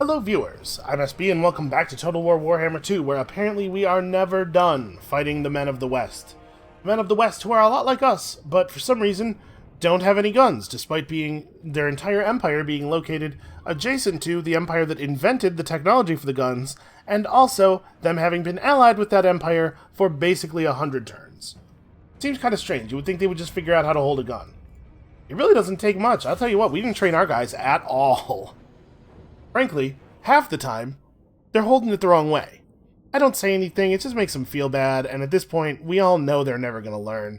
Hello viewers, I'm SB and welcome back to Total War Warhammer 2, where apparently we are never done fighting the Men of the West. The Men of the West who are a lot like us, but for some reason don't have any guns, despite being their entire empire being located adjacent to the empire that invented the technology for the guns, and also them having been allied with that empire for basically 100 turns. Seems kind of strange. You would think they would just figure out how to hold a gun. It really doesn't take much. I'll tell you what, we didn't train our guys at all. Frankly, half the time, they're holding it the wrong way. I don't say anything, it just makes them feel bad, and at this point, we all know they're never going to learn.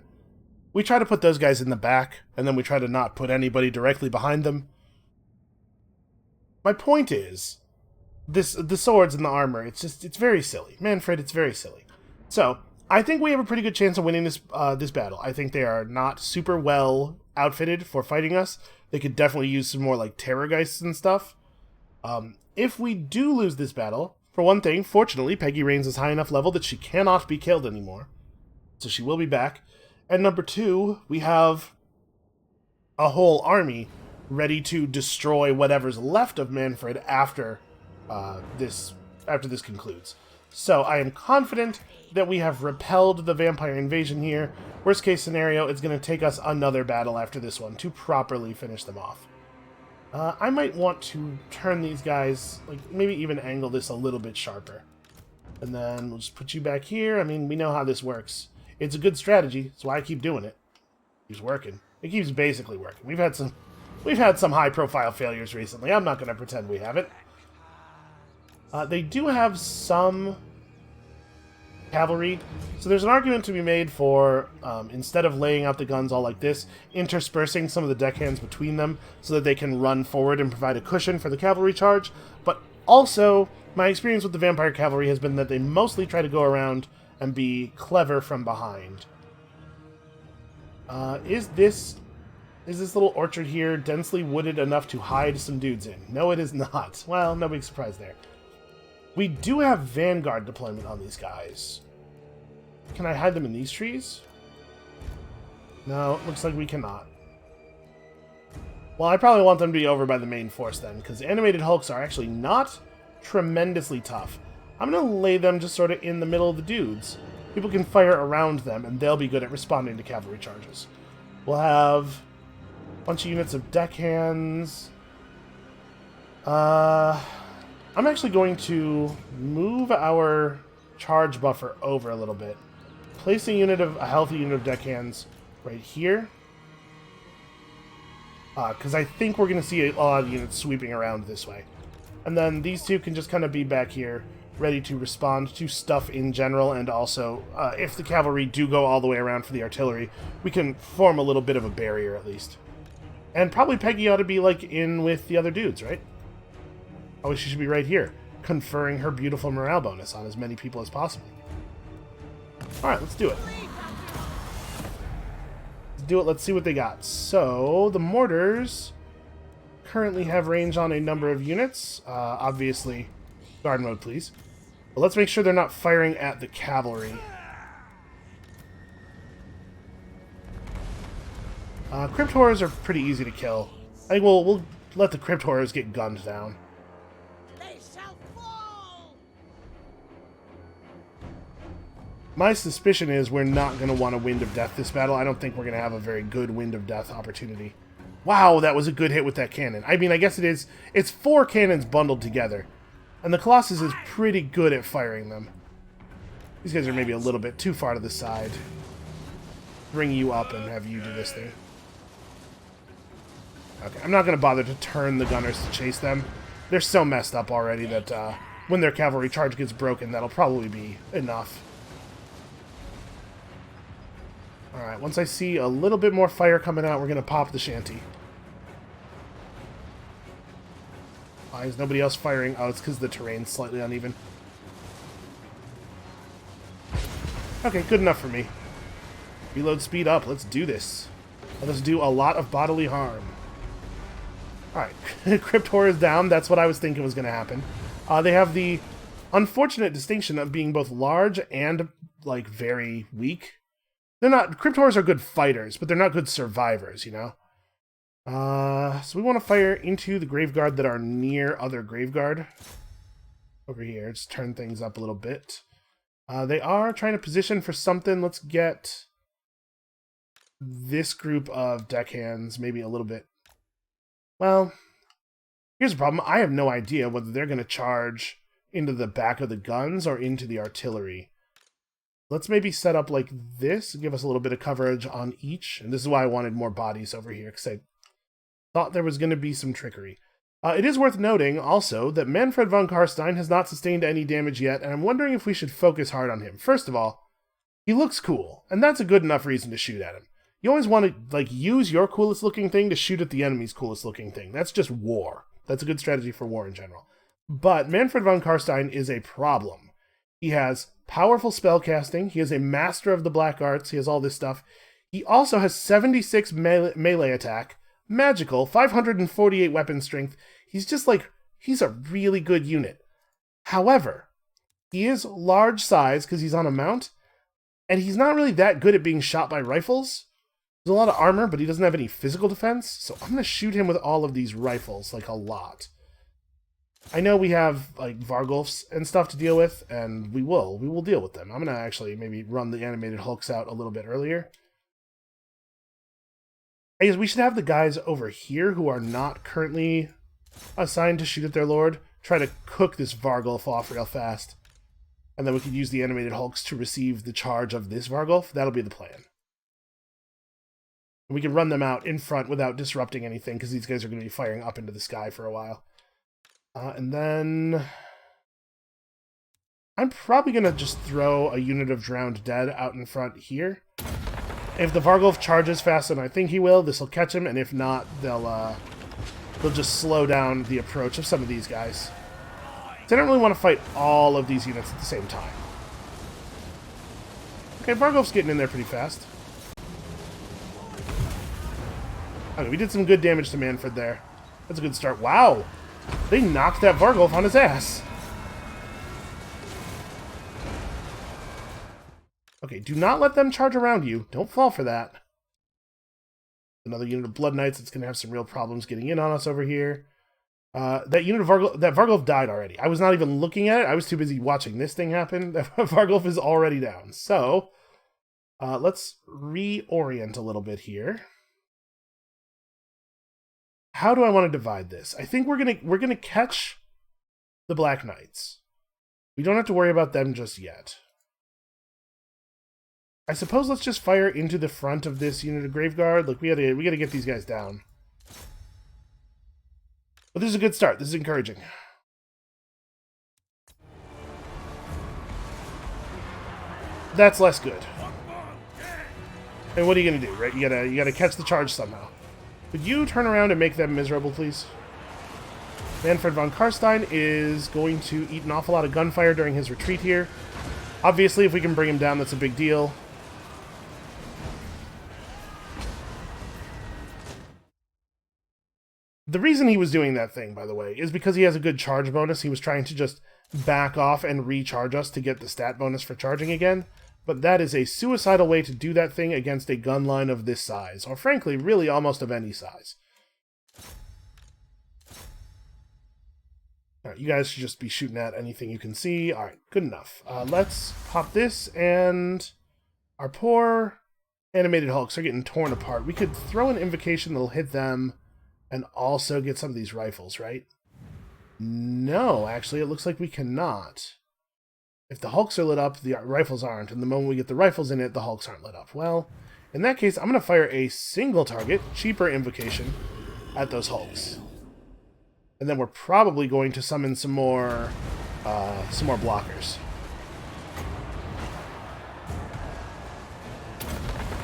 We try to put those guys in the back, and then we try to not put anybody directly behind them. My point is, the swords and the armor, it's very silly. Manfred, it's very silly. So, I think we have a pretty good chance of winning this battle. I think they are not super well outfitted for fighting us. They could definitely use some more, like, Terrorgeists and stuff. If we do lose this battle, for one thing, fortunately, Peggy Rains is high enough level that she cannot be killed anymore. So she will be back. And number two, we have a whole army ready to destroy whatever's left of Manfred after this concludes. So I am confident that we have repelled the vampire invasion here. Worst case scenario, it's going to take us another battle after this one to properly finish them off. I might want to turn these guys, like, maybe even angle this a little bit sharper. And then we'll just put you back here. I mean, we know how this works. It's a good strategy. That's why I keep doing it. It keeps working. It keeps basically working. We've had some high-profile failures recently. I'm not going to pretend we haven't. They do have some cavalry. So there's an argument to be made for, instead of laying out the guns all like this, interspersing some of the deckhands between them so that they can run forward and provide a cushion for the cavalry charge. But also, my experience with the vampire cavalry has been that they mostly try to go around and be clever from behind. Is this little orchard here densely wooded enough to hide some dudes in? No, it is not. Well, no big surprise there. We do have Vanguard deployment on these guys. Can I hide them in these trees? No, looks like we cannot. Well, I probably want them to be over by the main force then, because animated hulks are actually not tremendously tough. I'm going to lay them just sort of in the middle of the dudes. People can fire around them, and they'll be good at responding to cavalry charges. We'll have a bunch of units of deckhands. I'm actually going to move our charge buffer over a little bit. Place a healthy unit of deckhands right here. Because I think we're going to see a lot of units sweeping around this way. And then these two can just kind of be back here, ready to respond to stuff in general, and also, if the cavalry do go all the way around for the artillery, we can form a little bit of a barrier at least. And probably Peggy ought to be, like, in with the other dudes, right? Oh, she should be right here, conferring her beautiful morale bonus on as many people as possible. Alright, let's do it. Let's see what they got. So, the mortars currently have range on a number of units. Obviously, guard mode, please. But let's make sure they're not firing at the cavalry. Crypt Horrors are pretty easy to kill. I think we'll let the Crypt Horrors get gunned down. My suspicion is we're not going to want a Wind of Death this battle. I don't think we're going to have a very good Wind of Death opportunity. Wow, that was a good hit with that cannon. I mean, I guess it is. It's 4 cannons bundled together. And the Colossus is pretty good at firing them. These guys are maybe a little bit too far to the side. Bring you up and have you do this thing. Okay, I'm not going to bother to turn the gunners to chase them. They're so messed up already that when their cavalry charge gets broken, that'll probably be enough. Alright, once I see a little bit more fire coming out, we're going to pop the shanty. Why is nobody else firing? Oh, it's because the terrain's slightly uneven. Okay, good enough for me. Reload speed up. Let's do this. Let us do a lot of bodily harm. Alright, Crypt Horror is down. That's what I was thinking was going to happen. They have the unfortunate distinction of being both large and, like, very weak. They're not... Crypt Horrors are good fighters, but they're not good survivors, you know? So we want to fire into the Graveguard that are near other Graveguard. Over here, just turn things up a little bit. They are trying to position for something. Let's get this group of deckhands maybe a little bit. Well, here's the problem. I have no idea whether they're going to charge into the back of the guns or into the artillery. Let's maybe set up like this, give us a little bit of coverage on each. And this is why I wanted more bodies over here, because I thought there was going to be some trickery. It is worth noting, also, that Manfred von Karstein has not sustained any damage yet, and I'm wondering if we should focus hard on him. First of all, he looks cool, and that's a good enough reason to shoot at him. You always want to, like, use your coolest-looking thing to shoot at the enemy's coolest-looking thing. That's just war. That's a good strategy for war in general. But Manfred von Karstein is a problem. He has powerful spellcasting. He is a master of the black arts. He has all this stuff. He also has 76 melee attack, magical, 548 weapon strength. He's just like, he's a really good unit. However, he is large size because he's on a mount, and he's not really that good at being shot by rifles. There's a lot of armor, but he doesn't have any physical defense, so I'm going to shoot him with all of these rifles, like a lot. I know we have like Vargulfs and stuff to deal with, and we will deal with them. I'm going to actually maybe run the animated hulks out a little bit earlier. I guess we should have the guys over here who are not currently assigned to shoot at their lord try to cook this Vargulf off real fast. And then we could use the animated hulks to receive the charge of this Vargulf. That'll be the plan. We can run them out in front without disrupting anything, because these guys are going to be firing up into the sky for a while. And then I'm probably going to just throw a unit of Drowned Dead out in front here. If the Vargulf charges faster than I think he will, this will catch him, and if not, they'll just slow down the approach of some of these guys. So I don't really want to fight all of these units at the same time. Okay, Vargulf's getting in there pretty fast. Okay, we did some good damage to Manfred there. That's a good start. Wow! They knocked that Vargulf on his ass. Okay, do not let them charge around you. Don't fall for that. Another unit of Blood Knights that's going to have some real problems getting in on us over here. That unit of Vargulf died already. I was not even looking at it. I was too busy watching this thing happen. That Vargulf is already down. So, let's reorient a little bit here. How do I want to divide this? I think we're gonna catch the Black Knights. We don't have to worry about them just yet. I suppose let's just fire into the front of this unit of Graveguard. Look, we gotta get these guys down. But this is a good start. This is encouraging. That's less good. And what are you gonna do, right? You gotta catch the charge somehow. Would you turn around and make them miserable, please? Manfred von Karstein is going to eat an awful lot of gunfire during his retreat here. Obviously, if we can bring him down, that's a big deal. The reason he was doing that thing, by the way, is because he has a good charge bonus. He was trying to just back off and recharge us to get the stat bonus for charging again. But that is a suicidal way to do that thing against a gun line of this size. Or frankly, really almost of any size. Alright, you guys should just be shooting at anything you can see. Alright, good enough. Let's pop this, and our poor animated hulks are getting torn apart. We could throw an invocation that'll hit them and also get some of these rifles, right? No, actually, it looks like we cannot. If the hulks are lit up, the rifles aren't, and the moment we get the rifles in it, the hulks aren't lit up. Well, in that case, I'm going to fire a single target, cheaper invocation, at those hulks. And then we're probably going to summon some more blockers.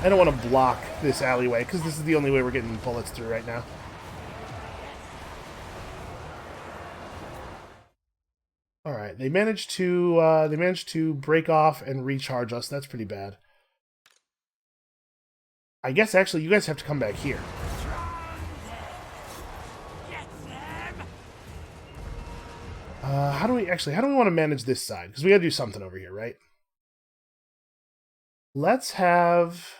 I don't want to block this alleyway, because this is the only way we're getting bullets through right now. Alright, they managed to break off and recharge us. That's pretty bad. I guess actually you guys have to come back here. How do we want to manage this side? Because we gotta do something over here, right? Let's have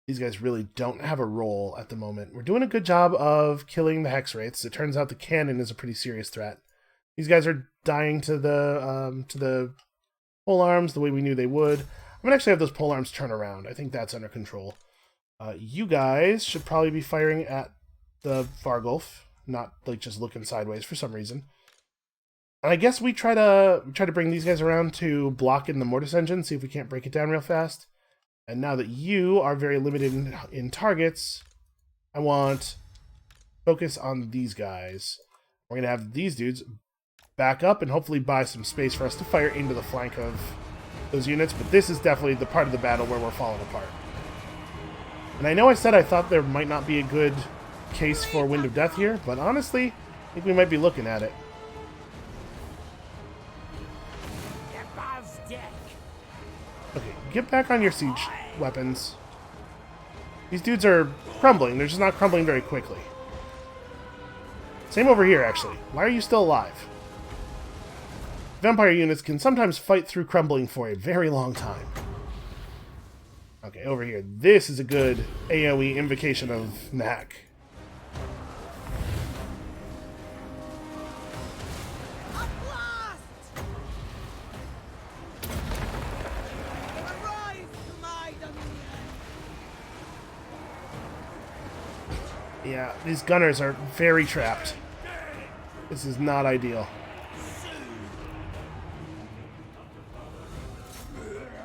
These guys really don't have a role at the moment. We're doing a good job of killing the Hex Wraiths. It turns out the cannon is a pretty serious threat. These guys are dying to the pole arms the way we knew they would. I'm gonna actually have those pole arms turn around. I think that's under control. You guys should probably be firing at the Vargulf, not like just looking sideways for some reason. And I guess we try to bring these guys around to block in the Mortis Engine, see if we can't break it down real fast. And now that you are very limited in targets, I want focus on these guys. We're gonna have these dudes back up and hopefully buy some space for us to fire into the flank of those units, but this is definitely the part of the battle where we're falling apart. And I know I said I thought there might not be a good case for Wind of Death here, but honestly, I think we might be looking at it. Okay, get back on your siege weapons. These dudes are crumbling. They're just not crumbling very quickly. Same over here, actually. Why are you still alive? Vampire units can sometimes fight through crumbling for a very long time. Okay, over here. This is a good AoE invocation of Knack. Yeah, these gunners are very trapped. This is not ideal.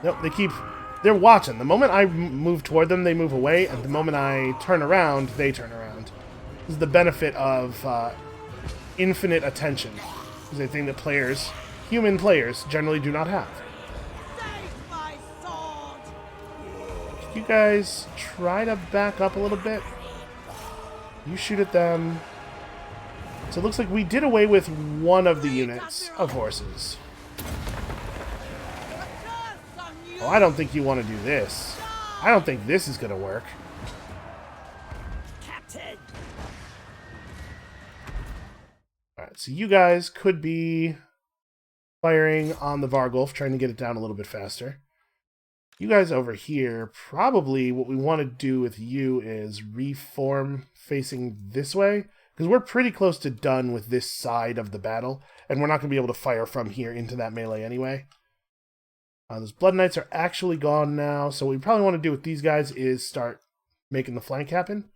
Nope, they're watching. The moment I move toward them, they move away, and the moment I turn around, they turn around. This is the benefit of infinite attention. This is a thing that players, human players, generally do not have. Could you guys try to back up a little bit? You shoot at them. So it looks like we did away with one of the units of horses. Oh, I don't think you want to do this. I don't think this is going to work. Captain. Alright, so you guys could be firing on the Vargulf, trying to get it down a little bit faster. You guys over here, probably what we want to do with you is reform facing this way, because we're pretty close to done with this side of the battle, and we're not going to be able to fire from here into that melee anyway. Those Blood Knights are actually gone now, so what we probably want to do with these guys is start making the flank happen.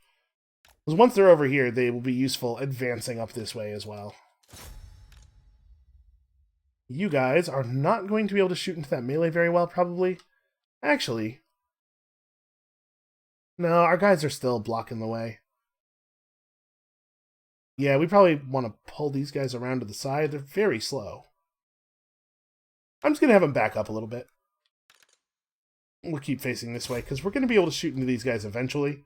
Because once they're over here, they will be useful advancing up this way as well. You guys are not going to be able to shoot into that melee very well, probably. Actually, no, our guys are still blocking the way. Yeah, we probably want to pull these guys around to the side. They're very slow. I'm just going to have them back up a little bit. We'll keep facing this way, because we're going to be able to shoot into these guys eventually.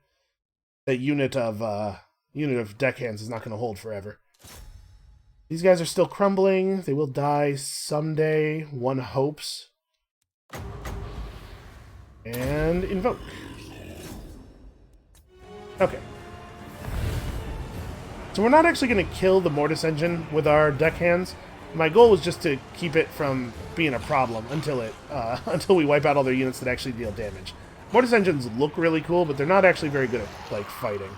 That unit of deckhands is not going to hold forever. These guys are still crumbling. They will die someday, one hopes. And invoke. Okay. So we're not actually going to kill the Mortis Engine with our deckhands. My goal was just to keep it from being a problem until we wipe out all their units that actually deal damage. Mortis Engines look really cool, but they're not actually very good at, like, fighting.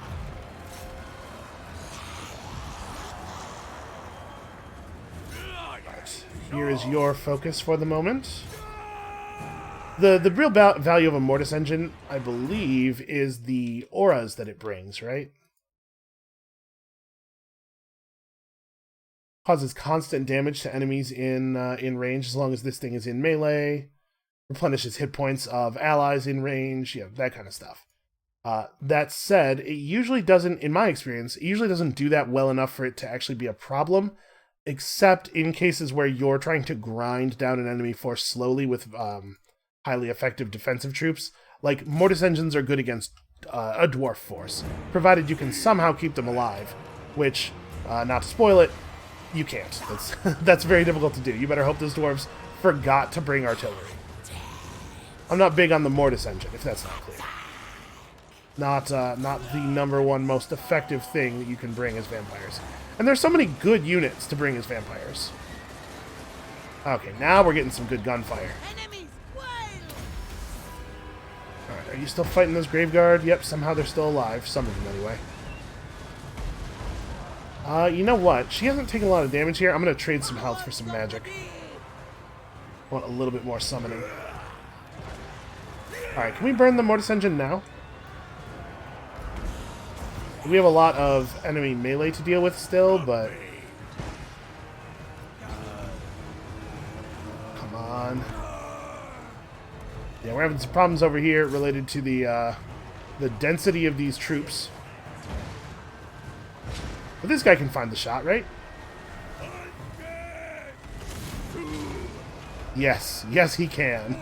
Right. Here is your focus for the moment. The real value of a Mortis Engine, I believe, is the auras that it brings, right? Causes constant damage to enemies in range as long as this thing is in melee. Replenishes hit points of allies in range, yeah, that kind of stuff. That said, it usually doesn't, in my experience, it usually doesn't do that well enough for it to actually be a problem, except in cases where you're trying to grind down an enemy force slowly with highly effective defensive troops. Like, Mortis Engines are good against a dwarf force, provided you can somehow keep them alive, which, not to spoil it, you can't. That's very difficult to do. You better hope those dwarves forgot to bring artillery. I'm not big on the Mortis Engine, if that's not clear. Not the #1 most effective thing that you can bring as vampires. And there's so many good units to bring as vampires. Okay, now we're getting some good gunfire. Alright, are you still fighting those Graveguard? Yep, somehow they're still alive. Some of them, anyway. You know what? She hasn't taken a lot of damage here. I'm going to trade some health for some magic. I want a little bit more summoning. Alright, can we burn the Mortis Engine now? We have a lot of enemy melee to deal with still, but... Come on. Yeah, we're having some problems over here related to the density of these troops. But this guy can find the shot, right? Yes. Yes, he can.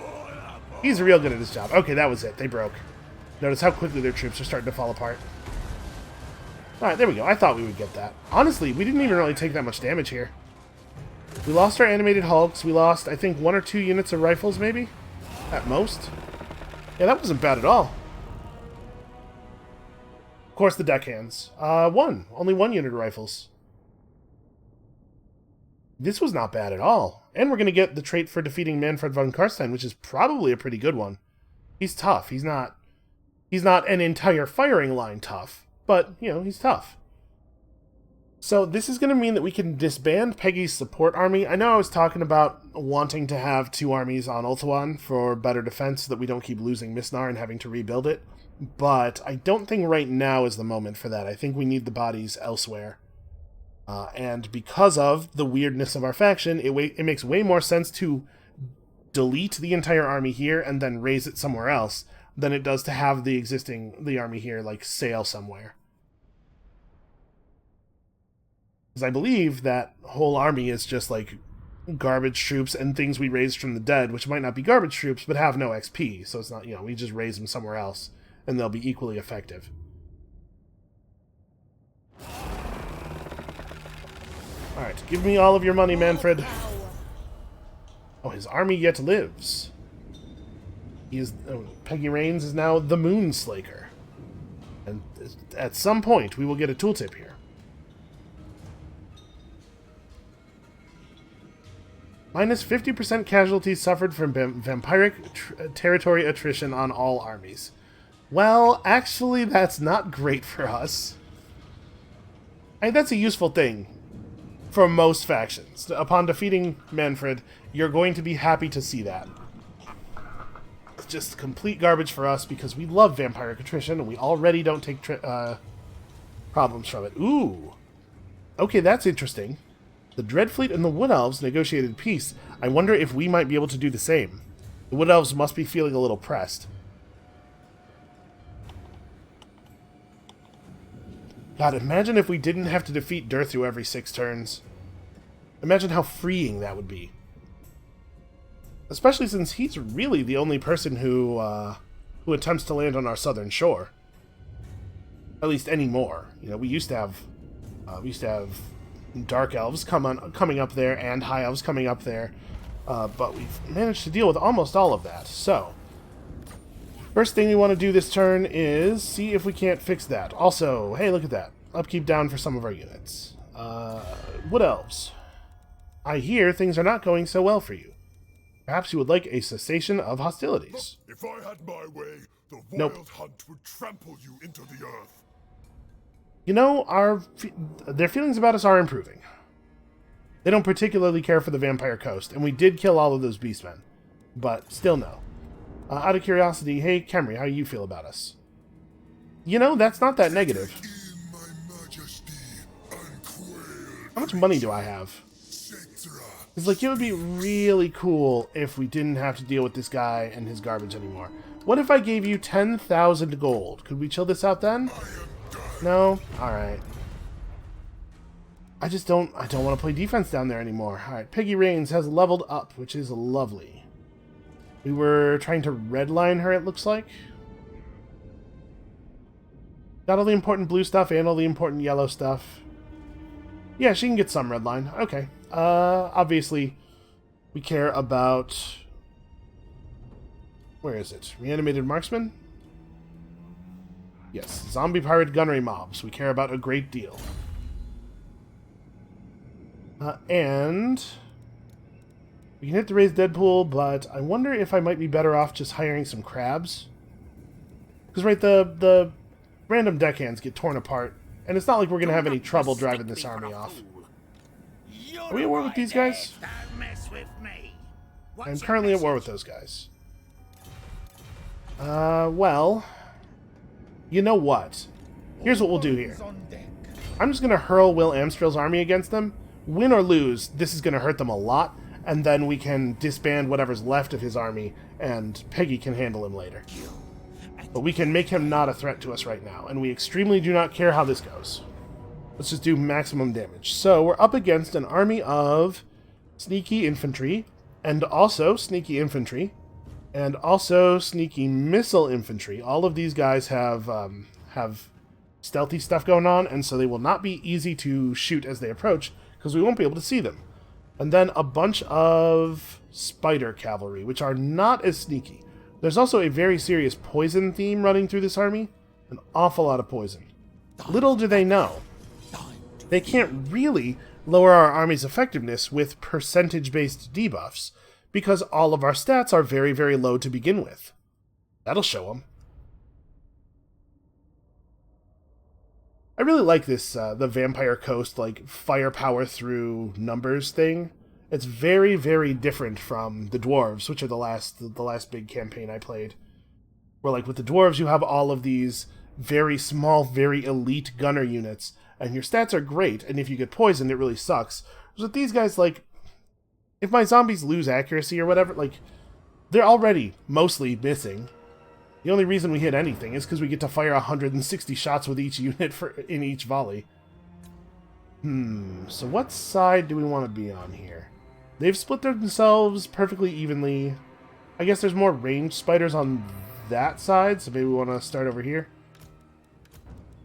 He's real good at his job. Okay, that was it. They broke. Notice how quickly their troops are starting to fall apart. Alright, there we go. I thought we would get that. Honestly, we didn't even really take that much damage here. We lost our animated hulks. We lost, I think, 1 or 2 units of rifles, maybe? At most. Yeah, that wasn't bad at all. Of course, the deckhands. 1. Only 1 unit of rifles. This was not bad at all. And we're going to get the trait for defeating Manfred von Karstein, which is probably a pretty good one. He's tough. He's not an entire firing line tough. But, you know, he's tough. So this is going to mean that we can disband Peggy's support army. I know I was talking about wanting to have 2 armies on Ulthuan for better defense so that we don't keep losing Misnar and having to rebuild it. But I don't think right now is the moment for that. I think we need the bodies elsewhere. And because of the weirdness of our faction, it makes way more sense to delete the entire army here and then raise it somewhere else than it does to have the army here, like, sail somewhere. Because I believe that whole army is just, like, garbage troops and things we raised from the dead, which might not be garbage troops, but have no XP. So it's not, you know, we just raise them somewhere else, and they'll be equally effective. Alright, give me all of your money, Manfred. Oh, his army yet lives. Peggy Rains is now the Moonslaker. And at some point, we will get a tooltip here. Minus 50% casualties suffered from vampiric territory attrition on all armies. Well, actually, that's not great for us. I mean, that's a useful thing for most factions. Upon defeating Manfred, you're going to be happy to see that. It's just complete garbage for us because we love vampiric attrition and we already don't take problems from it. Ooh. Okay, that's interesting. The Dreadfleet and the Wood Elves negotiated peace. I wonder if we might be able to do the same. The Wood Elves must be feeling a little pressed. God, imagine if we didn't have to defeat Durthu every 6 turns. Imagine how freeing that would be. Especially since he's really the only person who attempts to land on our southern shore. At least anymore. You know, we used to have Dark Elves coming up there and High Elves coming up there, but we've managed to deal with almost all of that. So, first thing we want to do this turn is see if we can't fix that. Also, hey, look at that. Upkeep down for some of our units. Wood Elves. I hear things are not going so well for you. Perhaps you would like a cessation of hostilities. If I had my way, the Nope. Hunt would trample you into the earth. You know, their feelings about us are improving. They don't particularly care for the Vampire Coast, and we did kill all of those beastmen. But still no. Out of curiosity, hey, Khemri, how do you feel about us? You know, that's not that negative. In my majesty, unquailed How much money do I have? Cetra. It's like, it would be really cool if we didn't have to deal with this guy and his garbage anymore. What if I gave you 10,000 gold? Could we chill this out then? No? Alright. I don't want to play defense down there anymore. Alright, Peggy Rains has leveled up, which is lovely. We were trying to redline her, it looks like. Got all the important blue stuff and all the important yellow stuff. Yeah, she can get some redline. Okay. Obviously, we care about... Where is it? Reanimated Marksman? Yes, zombie pirate gunnery mobs. We care about a great deal. And... we can hit the raised Deadpool, but I wonder if I might be better off just hiring some crabs. Because, right, the random deckhands get torn apart, and it's not like we're going to have any trouble driving this army off. Are we at war with these guys? I'm currently at war with those guys. Well, you know what? Here's what we'll do here. I'm just going to hurl Will Amstrel's army against them. Win or lose, this is going to hurt them a lot, and then we can disband whatever's left of his army, and Peggy can handle him later. But we can make him not a threat to us right now, and we extremely do not care how this goes. Let's just do maximum damage. So we're up against an army of sneaky infantry, and also sneaky infantry, and also sneaky missile infantry. All of these guys have stealthy stuff going on, and so they will not be easy to shoot as they approach, because we won't be able to see them. And then a bunch of spider cavalry, which are not as sneaky. There's also a very serious poison theme running through this army. An awful lot of poison. Little do they know, they can't really lower our army's effectiveness with percentage-based debuffs, because all of our stats are very, very low to begin with. That'll show them. I really like this, the Vampire Coast, like, firepower through numbers thing. It's very, very different from the Dwarves, which are the last big campaign I played. Where, like, with the Dwarves, you have all of these very small, very elite gunner units, and your stats are great, and if you get poisoned, it really sucks. Whereas with these guys, like, if my zombies lose accuracy or whatever, like, they're already mostly missing. The only reason we hit anything is because we get to fire 160 shots with each unit in each volley. So what side do we want to be on here? They've split themselves perfectly evenly. I guess there's more ranged spiders on that side, so maybe we want to start over here.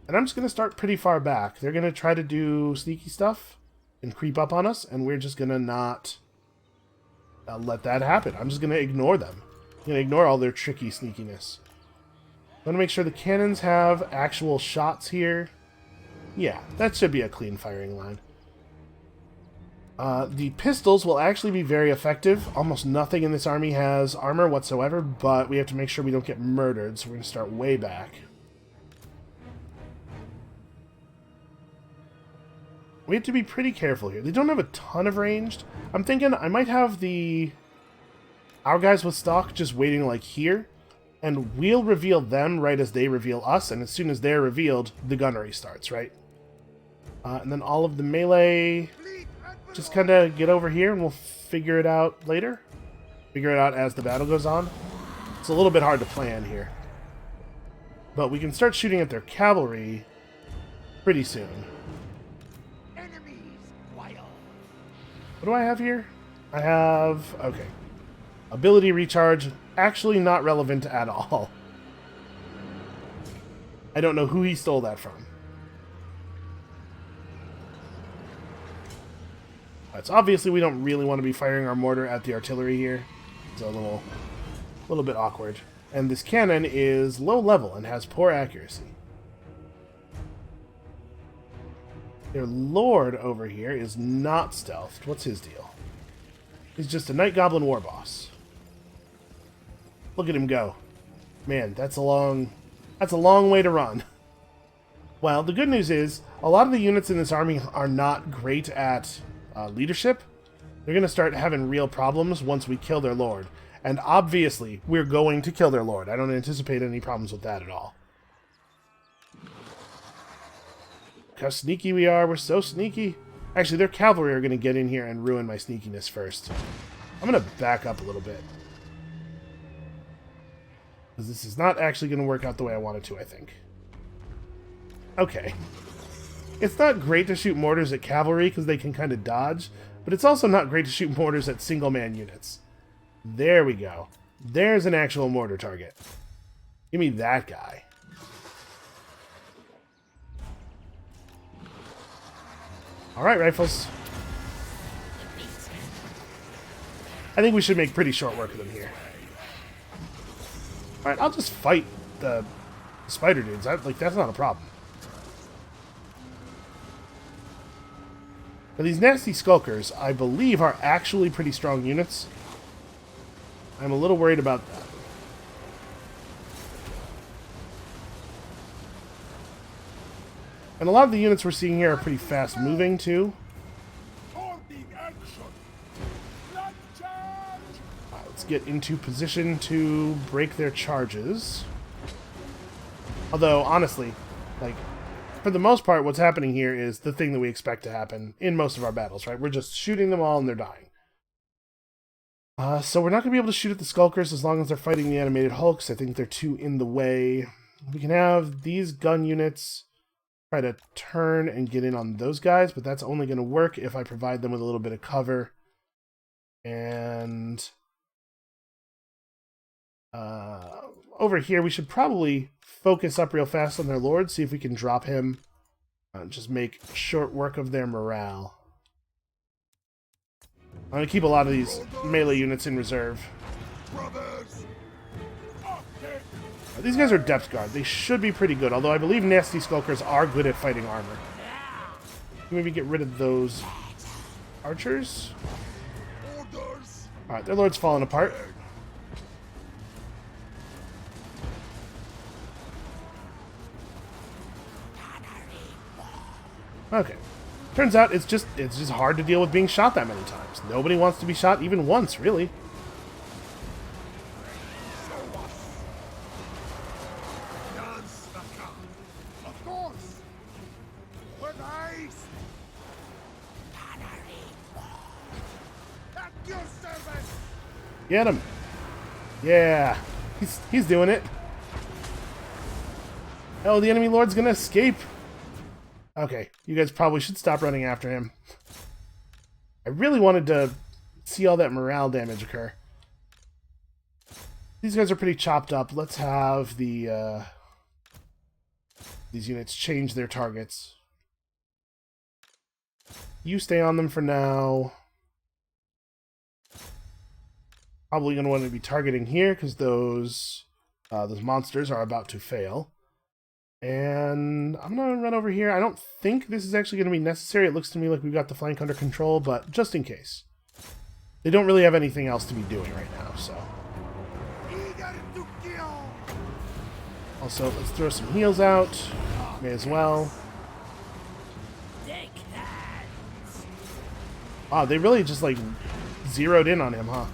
And I'm just going to start pretty far back. They're going to try to do sneaky stuff and creep up on us, and we're just going to not let that happen. I'm just going to ignore them. I'm going to ignore all their tricky sneakiness. I want to make sure the cannons have actual shots here. Yeah, that should be a clean firing line. The pistols will actually be very effective. Almost nothing in this army has armor whatsoever, but we have to make sure we don't get murdered, so we're going to start way back. We have to be pretty careful here. They don't have a ton of ranged. I'm thinking I might have our guys with stock just waiting like here, and we'll reveal them right as they reveal us, and as soon as they're revealed, the gunnery starts, right? And then all of the melee just kind of get over here, and we'll figure it out later. Figure it out as the battle goes on. It's a little bit hard to plan here. But we can start shooting at their cavalry pretty soon. What do I have here? I have... okay. Ability recharge. Actually not relevant at all. I don't know who he stole that from. Right, so obviously we don't really want to be firing our mortar at the artillery here. It's a little bit awkward. And this cannon is low level and has poor accuracy. Their lord over here is not stealthed. What's his deal? He's just a Night Goblin war boss. Look at him go. Man, that's a long way to run. Well, the good news is, a lot of the units in this army are not great at leadership. They're going to start having real problems once we kill their lord. And obviously, we're going to kill their lord. I don't anticipate any problems with that at all. Look how sneaky we are. We're so sneaky. Actually, their cavalry are going to get in here and ruin my sneakiness first. I'm going to back up a little bit. Because this is not actually going to work out the way I want it to, I think. Okay. It's not great to shoot mortars at cavalry because they can kind of dodge, but it's also not great to shoot mortars at single-man units. There we go. There's an actual mortar target. Give me that guy. Alright, rifles. I think we should make pretty short work of them here. Alright, I'll just fight the spider dudes. That's not a problem. But these nasty skulkers, I believe, are actually pretty strong units. I'm a little worried about that. And a lot of the units we're seeing here are pretty fast moving, too. Holding action. Flank charge. Let's get into position to break their charges. Although, honestly, like, for the most part, what's happening here is the thing that we expect to happen in most of our battles, right? We're just shooting them all and they're dying. So we're not going to be able to shoot at the Skulkers as long as they're fighting the animated Hulks. I think they're too in the way. We can have these gun units try to turn and get in on those guys, but that's only going to work if I provide them with a little bit of cover. And over here, we should probably focus up real fast on their Lord, see if we can drop him. Just make short work of their morale. I'm going to keep a lot of these melee units in reserve. Brothers. These guys are depth guard. They should be pretty good, although I believe nasty Skulkers are good at fighting armor. Maybe get rid of those archers. Orders. Alright, their Lord's falling apart. Okay. Turns out it's just hard to deal with being shot that many times. Nobody wants to be shot even once, really. Of course. With haste. At your service. Get him. Yeah. He's doing it. Oh, the enemy Lord's gonna escape. Okay, you guys probably should stop running after him. I really wanted to see all that morale damage occur. These guys are pretty chopped up. Let's have the these units change their targets. You stay on them for now. Probably going to want to be targeting here because those monsters are about to fail. And I'm going to run over here. I don't think this is actually going to be necessary. It looks to me like we've got the flank under control, but just in case. They don't really have anything else to be doing right now, so. Eager to kill. Also, let's throw some heals out. May as well. Wow, they really just, like, zeroed in on him, huh?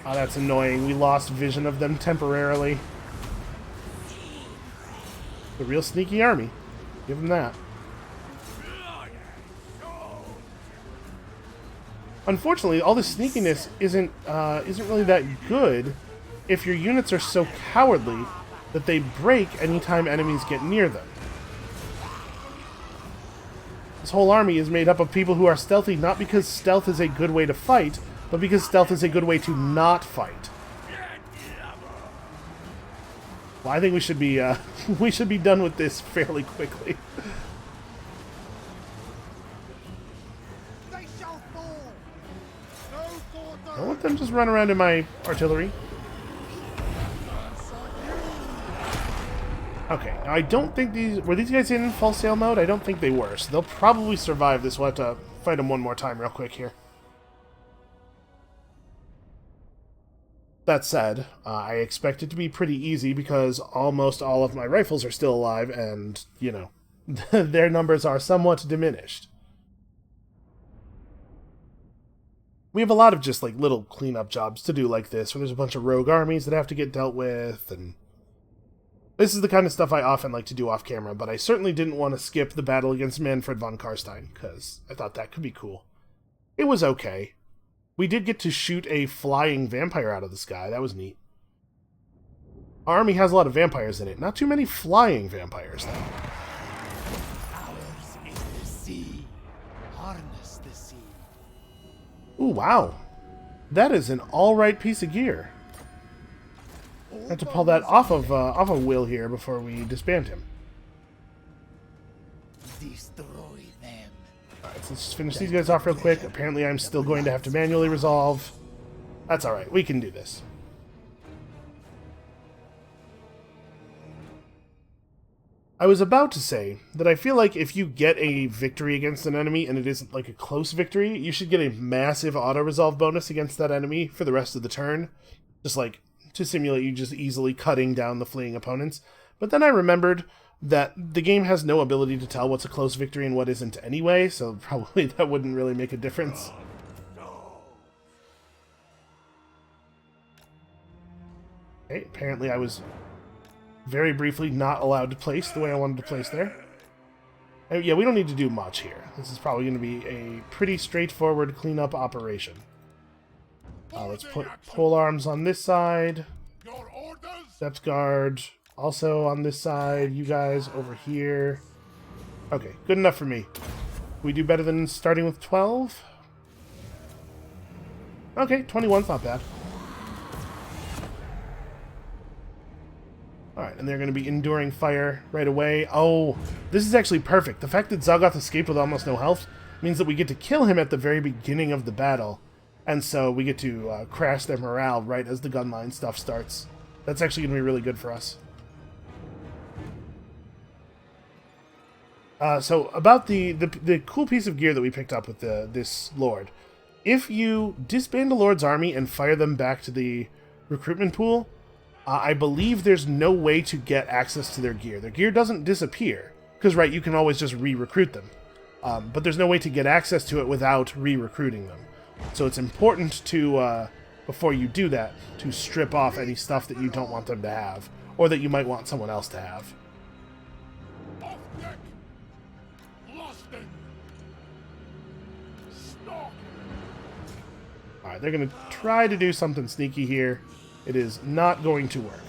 Oh, that's annoying. We lost vision of them temporarily. The real sneaky army. Give them that. Unfortunately, all this sneakiness isn't really that good if your units are so cowardly that they break anytime enemies get near them. This whole army is made up of people who are stealthy not because stealth is a good way to fight, but because stealth is a good way to not fight. Well, I think we should be done with this fairly quickly. They shall fall. No quarter. Don't let them just run around in my artillery. Okay, now I don't think were these guys in full sail mode? I don't think they were, so they'll probably survive this. We'll have to fight them one more time real quick here. That said, I expect it to be pretty easy because almost all of my rifles are still alive and, you know, their numbers are somewhat diminished. We have a lot of just, like, little cleanup jobs to do like this, where there's a bunch of rogue armies that have to get dealt with, and this is the kind of stuff I often like to do off camera, but I certainly didn't want to skip the battle against Manfred von Karstein, because I thought that could be cool. It was okay. We did get to shoot a flying vampire out of the sky. That was neat. Our army has a lot of vampires in it. Not too many flying vampires, though. Ours is the sea. Harness the sea. Ooh, wow. That is an alright piece of gear. I have to pull that off of Will here before we disband him. Destroy them. Alright, so let's just finish these guys off real quick. Apparently I'm still going to have to manually resolve. That's alright, we can do this. I was about to say that I feel like if you get a victory against an enemy and it isn't like a close victory, you should get a massive auto-resolve bonus against that enemy for the rest of the turn. just like to simulate you just easily cutting down the fleeing opponents. But then I remembered that the game has no ability to tell what's a close victory and what isn't anyway, so probably that wouldn't really make a difference. Okay, apparently I was very briefly not allowed to place the way I wanted to place there. And yeah, we don't need to do much here. This is probably going to be a pretty straightforward cleanup operation. Let's put pole arms on this side. Your orders? Steps guard also on this side. You guys over here. Okay, good enough for me. We do better than starting with 12? Okay, 21's not bad. Alright, and they're going to be enduring fire right away. Oh, this is actually perfect. The fact that Zalgoth escaped with almost no health means that we get to kill him at the very beginning of the battle. And so we get to crash their morale right as the gunline stuff starts. That's actually going to be really good for us. So about the cool piece of gear that we picked up with this Lord. If you disband a Lord's army and fire them back to the recruitment pool, I believe there's no way to get access to their gear. Their gear doesn't disappear, because, right, you can always just re-recruit them. But there's no way to get access to it without re-recruiting them. So it's important to, before you do that, to strip off any stuff that you don't want them to have, or that you might want someone else to have. Off deck! Lost in! Stop! Alright, they're going to try to do something sneaky here. It is not going to work.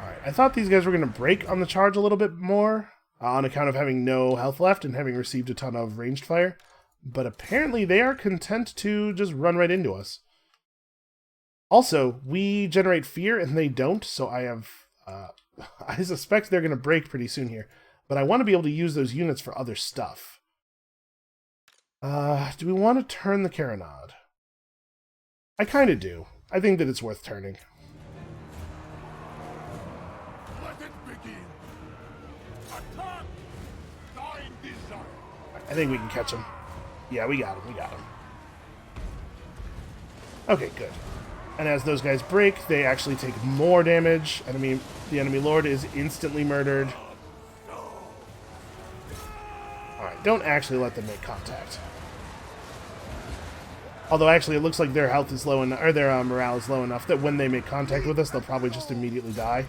Alright, I thought these guys were going to break on the charge a little bit more, on account of having no health left and having received a ton of ranged fire, but apparently they are content to just run right into us. Also, we generate fear and they don't, so I have... I suspect they're going to break pretty soon here. But I want to be able to use those units for other stuff. Do we want to turn the Carronade? I kind of do. I think that it's worth turning. Let it begin! Attack! Thine desire! I think we can catch him. Yeah, we got him. We got him. Okay, good. And as those guys break, they actually take more damage. The enemy lord is instantly murdered. Alright, don't actually let them make contact. Although actually it looks like their health is low enough, or their morale is low enough that when they make contact with us, they'll probably just immediately die.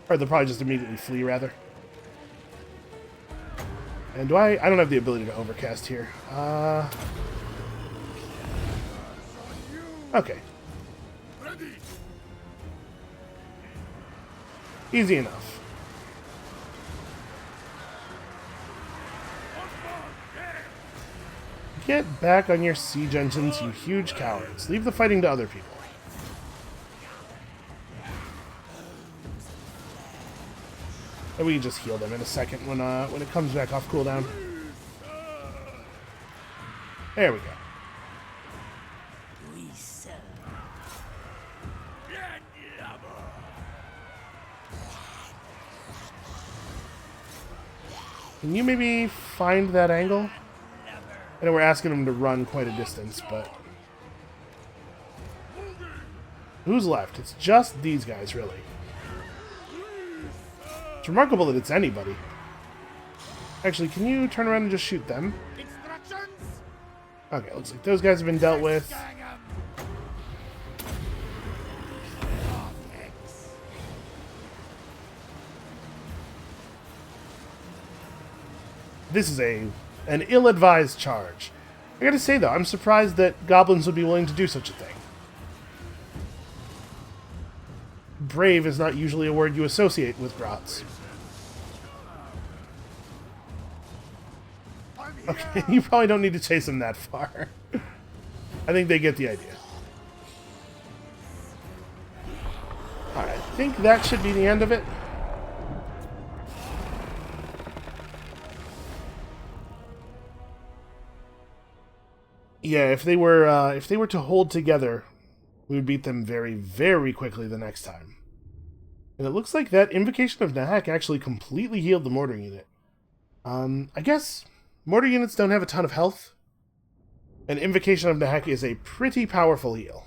Or they'll probably just immediately flee, rather. And I don't have the ability to overcast here. Okay. Ready! Easy enough. Get back on your siege engines, you huge cowards. Leave the fighting to other people. And we can just heal them in a second when it comes back off cooldown. There we go. Can you maybe find that angle? I know we're asking them to run quite a distance, but... Who's left? It's just these guys, really. It's remarkable that it's anybody. Actually, can you turn around and just shoot them? Instructions? Okay, looks like those guys have been dealt with. Gang 'em! This is an ill-advised charge. I gotta say, though, I'm surprised that goblins would be willing to do such a thing. Brave is not usually a word you associate with Grots. Okay, you probably don't need to chase them that far. I think they get the idea. Alright, I think that should be the end of it. Yeah, if they were to hold together, we would beat them very, very quickly the next time. And it looks like that Invocation of Nahak actually completely healed the mortar unit. I guess mortar units don't have a ton of health. And Invocation of Nahak is a pretty powerful heal.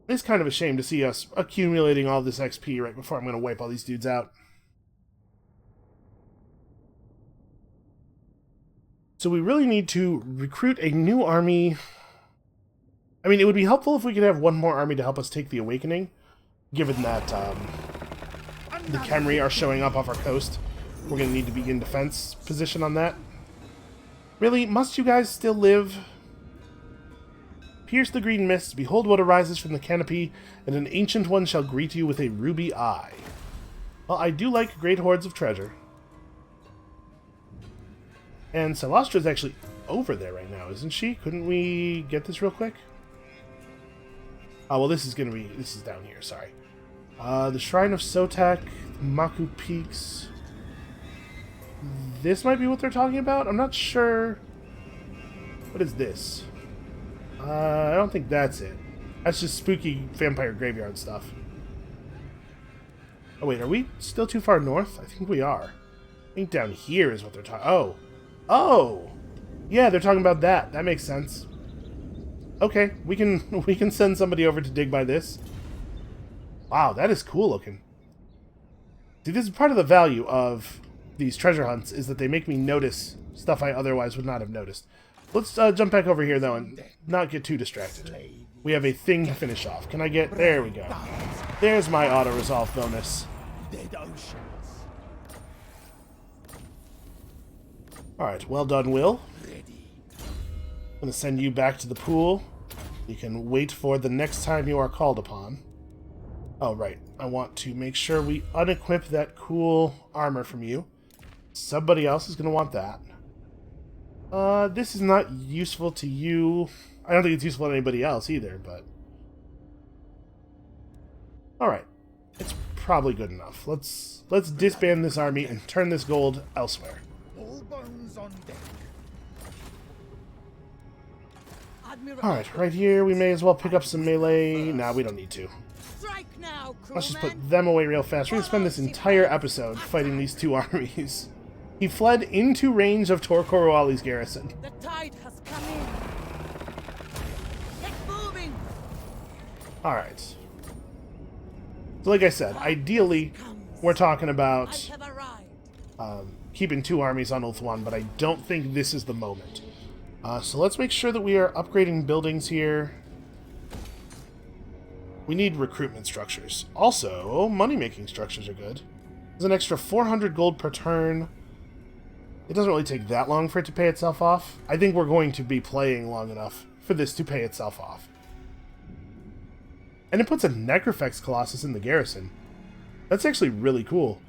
It's kind of a shame to see us accumulating all this XP right before I'm going to wipe all these dudes out. So we really need to recruit a new army. I mean, it would be helpful if we could have one more army to help us take the Awakening, given that the Khemri are showing up off our coast. We're going to need to be in defense position on that. Really, must you guys still live? Pierce the green mist, behold what arises from the canopy, and an ancient one shall greet you with a ruby eye. Well, I do like great hoards of treasure. And Celastra is actually over there right now, isn't she? Couldn't we get this real quick? Oh, well, this is down here, sorry. The Shrine of Sotek, Maku Peaks. This might be what they're talking about? I'm not sure. What is this? I don't think that's it. That's just spooky vampire graveyard stuff. Oh, wait, are we still too far north? I think we are. I think down here is what they're talking... Oh! Oh! Yeah, they're talking about that. That makes sense. Okay, we can send somebody over to dig by this. Wow, that is cool looking. See, this is part of the value of these treasure hunts, is that they make me notice stuff I otherwise would not have noticed. Let's jump back over here, though, and not get too distracted. We have a thing to finish off. Can I get... There we go. There's my auto-resolve bonus. Alright, well done, Will. I'm going to send you back to the pool. You can wait for the next time you are called upon. Oh, right. I want to make sure we unequip that cool armor from you. Somebody else is going to want that. This is not useful to you. I don't think it's useful to anybody else either, but... Alright. It's probably good enough. Let's disband this army and turn this gold elsewhere. All bones on deck. Alright, right here we may as well pick up some melee. Nah, we don't need to. Strike now, Let's just put them away real fast. We're going to spend this entire episode fighting these two armies. He fled into range of Tor Corwali's garrison. The tide has come in. Get moving. Alright. So like I said, ideally, we're talking I about have arrived. keeping two armies on Ulthuan, but I don't think this is the moment. So let's make sure that we are upgrading buildings here. We need recruitment structures. Also, money-making structures are good. There's an extra 400 gold per turn. It doesn't really take that long for it to pay itself off. I think we're going to be playing long enough for this to pay itself off. And it puts a Necrofex Colossus in the garrison. That's actually really cool.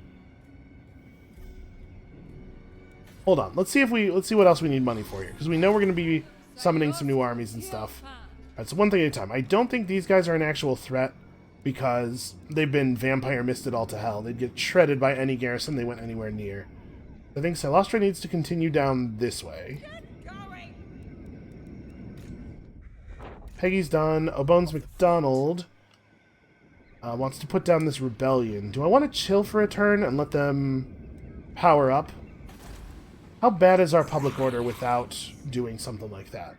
Hold on, let's see what else we need money for here, because we know we're going to be summoning some new armies and stuff. Alright, so one thing at a time. I don't think these guys are an actual threat, because they've been vampire misted all to hell. They'd get shredded by any garrison they went anywhere near. I think Celastra needs to continue down this way. Peggy's done. O'Bones McDonald wants to put down this rebellion. Do I want to chill for a turn and let them power up? How bad is our public order without doing something like that?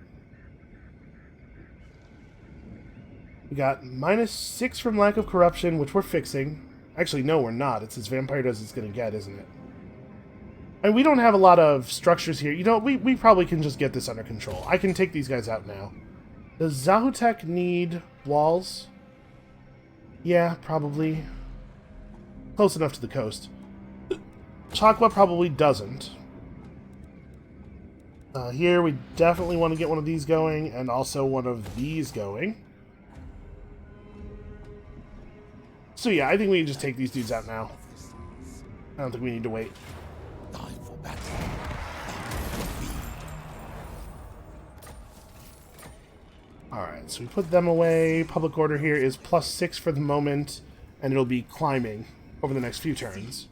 We got -6 from lack of corruption, which we're fixing. Actually, no, we're not. It's as vampire as it's going to get, isn't it? And we don't have a lot of structures here. You know, we probably can just get this under control. I can take these guys out now. Does Zahutek need walls? Yeah, probably. Close enough to the coast. Chakwa probably doesn't. Here, we definitely want to get one of these going, and also one of these going. So yeah, I think we can just take these dudes out now. I don't think we need to wait. Time for battle. Alright, so we put them away. Public order here is +6 for the moment, and it'll be climbing over the next few turns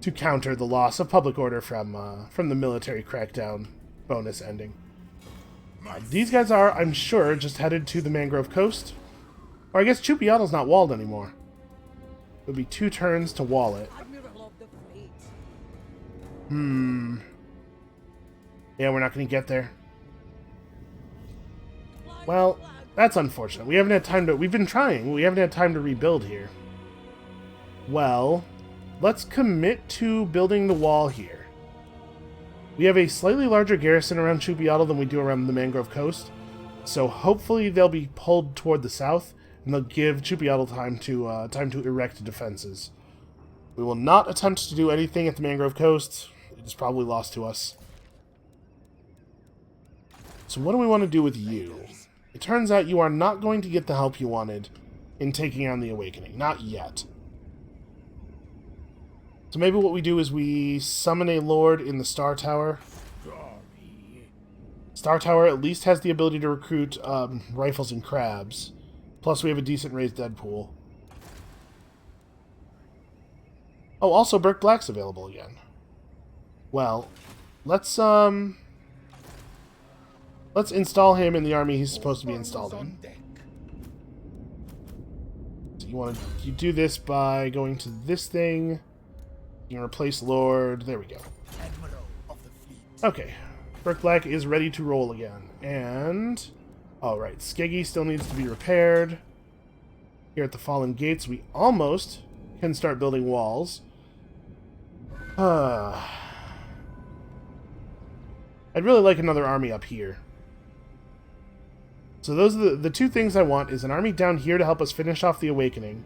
to counter the loss of public order from the military crackdown bonus ending. These guys are, I'm sure, just headed to the Mangrove Coast. Or I guess Chupiatle's not walled anymore. It would be 2 turns to wall it. Admiral of the fleet. Yeah, we're not going to get there. Fly Well, the flag. that's unfortunate. We haven't had time to... We've been trying. We haven't had time to rebuild here. Well, let's commit to building the wall here. We have a slightly larger garrison around Chupiatle than we do around the Mangrove Coast. So hopefully they'll be pulled toward the south, and they'll give Chupiatle time to erect defenses. We will not attempt to do anything at the Mangrove Coast. It is probably lost to us. So what do we want to do with you? It turns out you are not going to get the help you wanted in taking on the Awakening. Not yet. So maybe what we do is we summon a lord in the Star Tower. Star Tower at least has the ability to recruit rifles and crabs. Plus we have a decent raised dead pool. Oh, also Burke Black's available again. Well, let's install him in the army he's supposed to be installed in. So you do this by going to this thing. You can replace Lord. There we go. Admiral of the fleet. Okay. Burke Black is ready to roll again. And... alright, Skeggy still needs to be repaired. Here at the Fallen Gates, we almost can start building walls. I'd really like another army up here. So those are the 2 things I want, is an army down here to help us finish off the Awakening.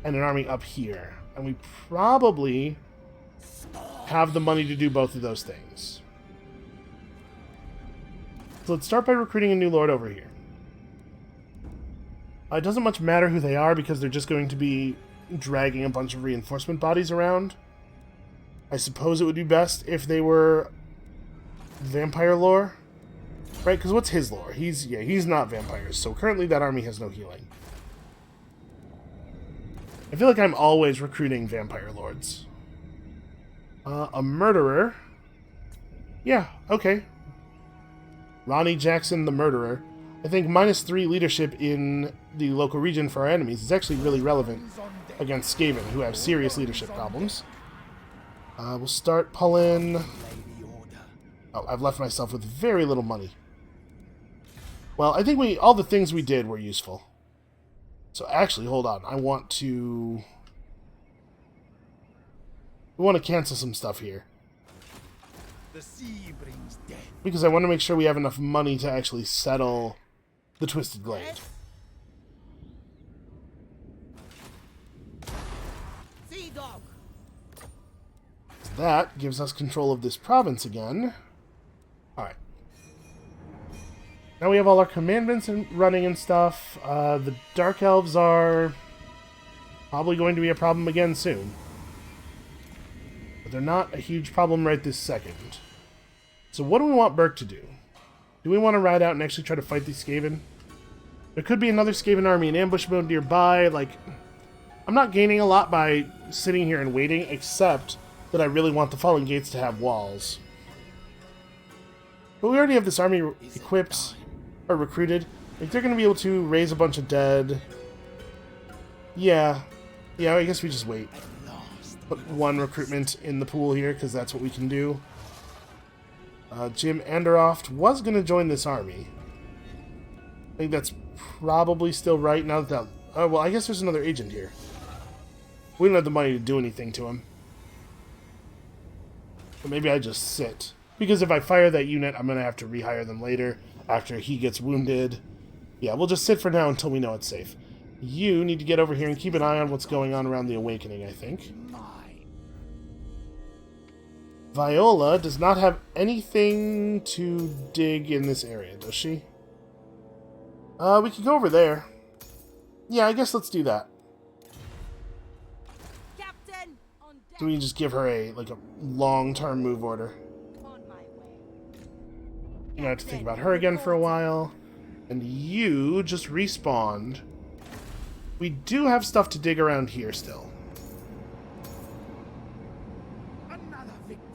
And an army up here. And we probably have the money to do both of those things. So let's start by recruiting a new lord over here. It doesn't much matter who they are because they're just going to be dragging a bunch of reinforcement bodies around. I suppose it would be best if they were vampire lore. Right, because what's his lore? He's not vampires, so currently that army has no healing. I feel like I'm always recruiting vampire lords. A murderer. Yeah, okay. Ronnie Jackson the Murderer. I think -3 leadership in the local region for our enemies is actually really relevant against Skaven, who have serious leadership problems. We'll start pulling... oh, I've left myself with very little money. Well, I think all the things we did were useful. So actually, hold on. We want to cancel some stuff here. The sea brings death. Because I want to make sure we have enough money to actually settle the Twisted Glade. Sea dog. So that gives us control of this province again. Alright. Now we have all our commandments running and stuff. The Dark Elves are probably going to be a problem again soon. But they're not a huge problem right this second. So what do we want Burke to do? Do we want to ride out and actually try to fight these Skaven? There could be another Skaven army in ambush mode nearby. Like, I'm not gaining a lot by sitting here and waiting, except that I really want the Fallen Gates to have walls. But we already have this army equipped, or recruited. Like, they're going to be able to raise a bunch of dead. Yeah, I guess we just wait. Put 1 recruitment in the pool here, because that's what we can do. Jim Anderoft was going to join this army. I think that's probably still right now that... oh, well, I guess there's another agent here. We don't have the money to do anything to him. But maybe I just sit. Because if I fire that unit, I'm going to have to rehire them later after he gets wounded. Yeah, we'll just sit for now until we know it's safe. You need to get over here and keep an eye on what's going on around the Awakening, I think. Viola does not have anything to dig in this area, does she? We could go over there. Yeah, I guess let's do that. Captain, on deck. Do we just give her a long-term move order? On my way. I'm gonna have to think about her again for a while. And you just respawned. We do have stuff to dig around here still.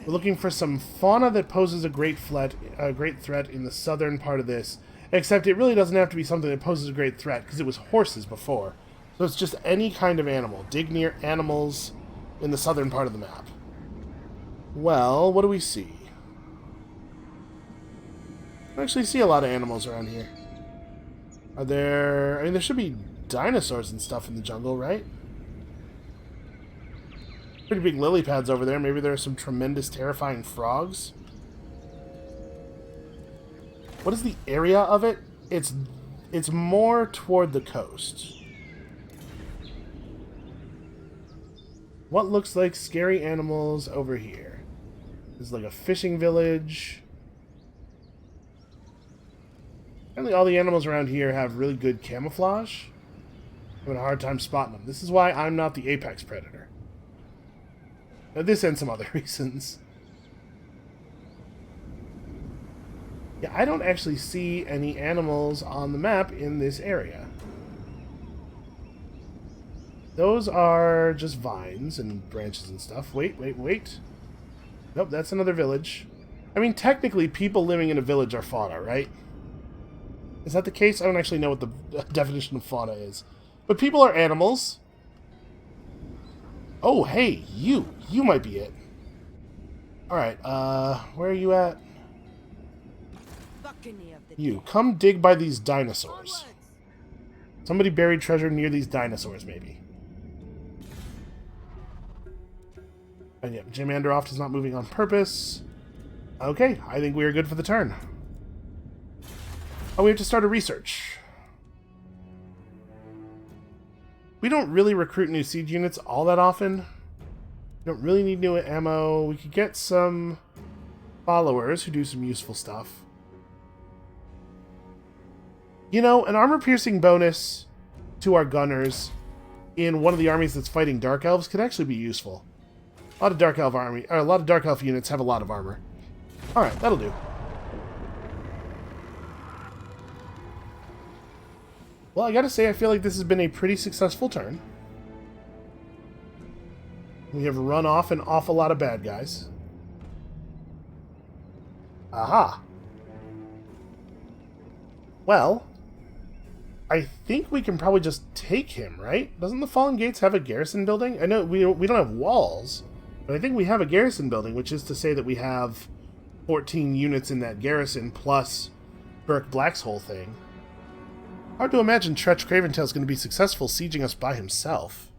We're looking for some fauna that poses a great threat in the southern part of this. Except it really doesn't have to be something that poses a great threat, because it was horses before. So it's just any kind of animal. Dig near animals in the southern part of the map. Well, what do we see? I actually see a lot of animals around here. Are there... I mean, there should be dinosaurs and stuff in the jungle, right? Pretty big lily pads over there. Maybe there are some tremendous, terrifying frogs. What is the area of it? It's more toward the coast. What looks like scary animals over here? There's like a fishing village. Apparently all the animals around here have really good camouflage. I'm having a hard time spotting them. This is why I'm not the apex predator. Now, this and some other reasons. Yeah, I don't actually see any animals on the map in this area. Those are just vines and branches and stuff. Wait. Nope, that's another village. I mean, technically, people living in a village are fauna, right? Is that the case? I don't actually know what the definition of fauna is. But people are animals. Oh, hey, you. You might be it. Alright, where are you at? Buccaneer of the You. dead. Come dig by these dinosaurs. Onwards. Somebody buried treasure near these dinosaurs, maybe. And yeah, Jim Anderoft is not moving on purpose. Okay, I think we are good for the turn. Oh, we have to start a research. We don't really recruit new siege units all that often. We don't really need new ammo. We could get some followers who do some useful stuff. You know, an armor-piercing bonus to our gunners in one of the armies that's fighting Dark Elves could actually be useful. A lot of Dark Elf units have a lot of armor. Alright, that'll do. Well, I gotta say, I feel like this has been a pretty successful turn. We have run off an awful lot of bad guys. Aha! Well, I think we can probably just take him, right? Doesn't the Fallen Gates have a garrison building? I know we don't have walls, but I think we have a garrison building, which is to say that we have 14 units in that garrison, plus Burke Black's whole thing. Hard to imagine Tretch Craventail is going to be successful sieging us by himself.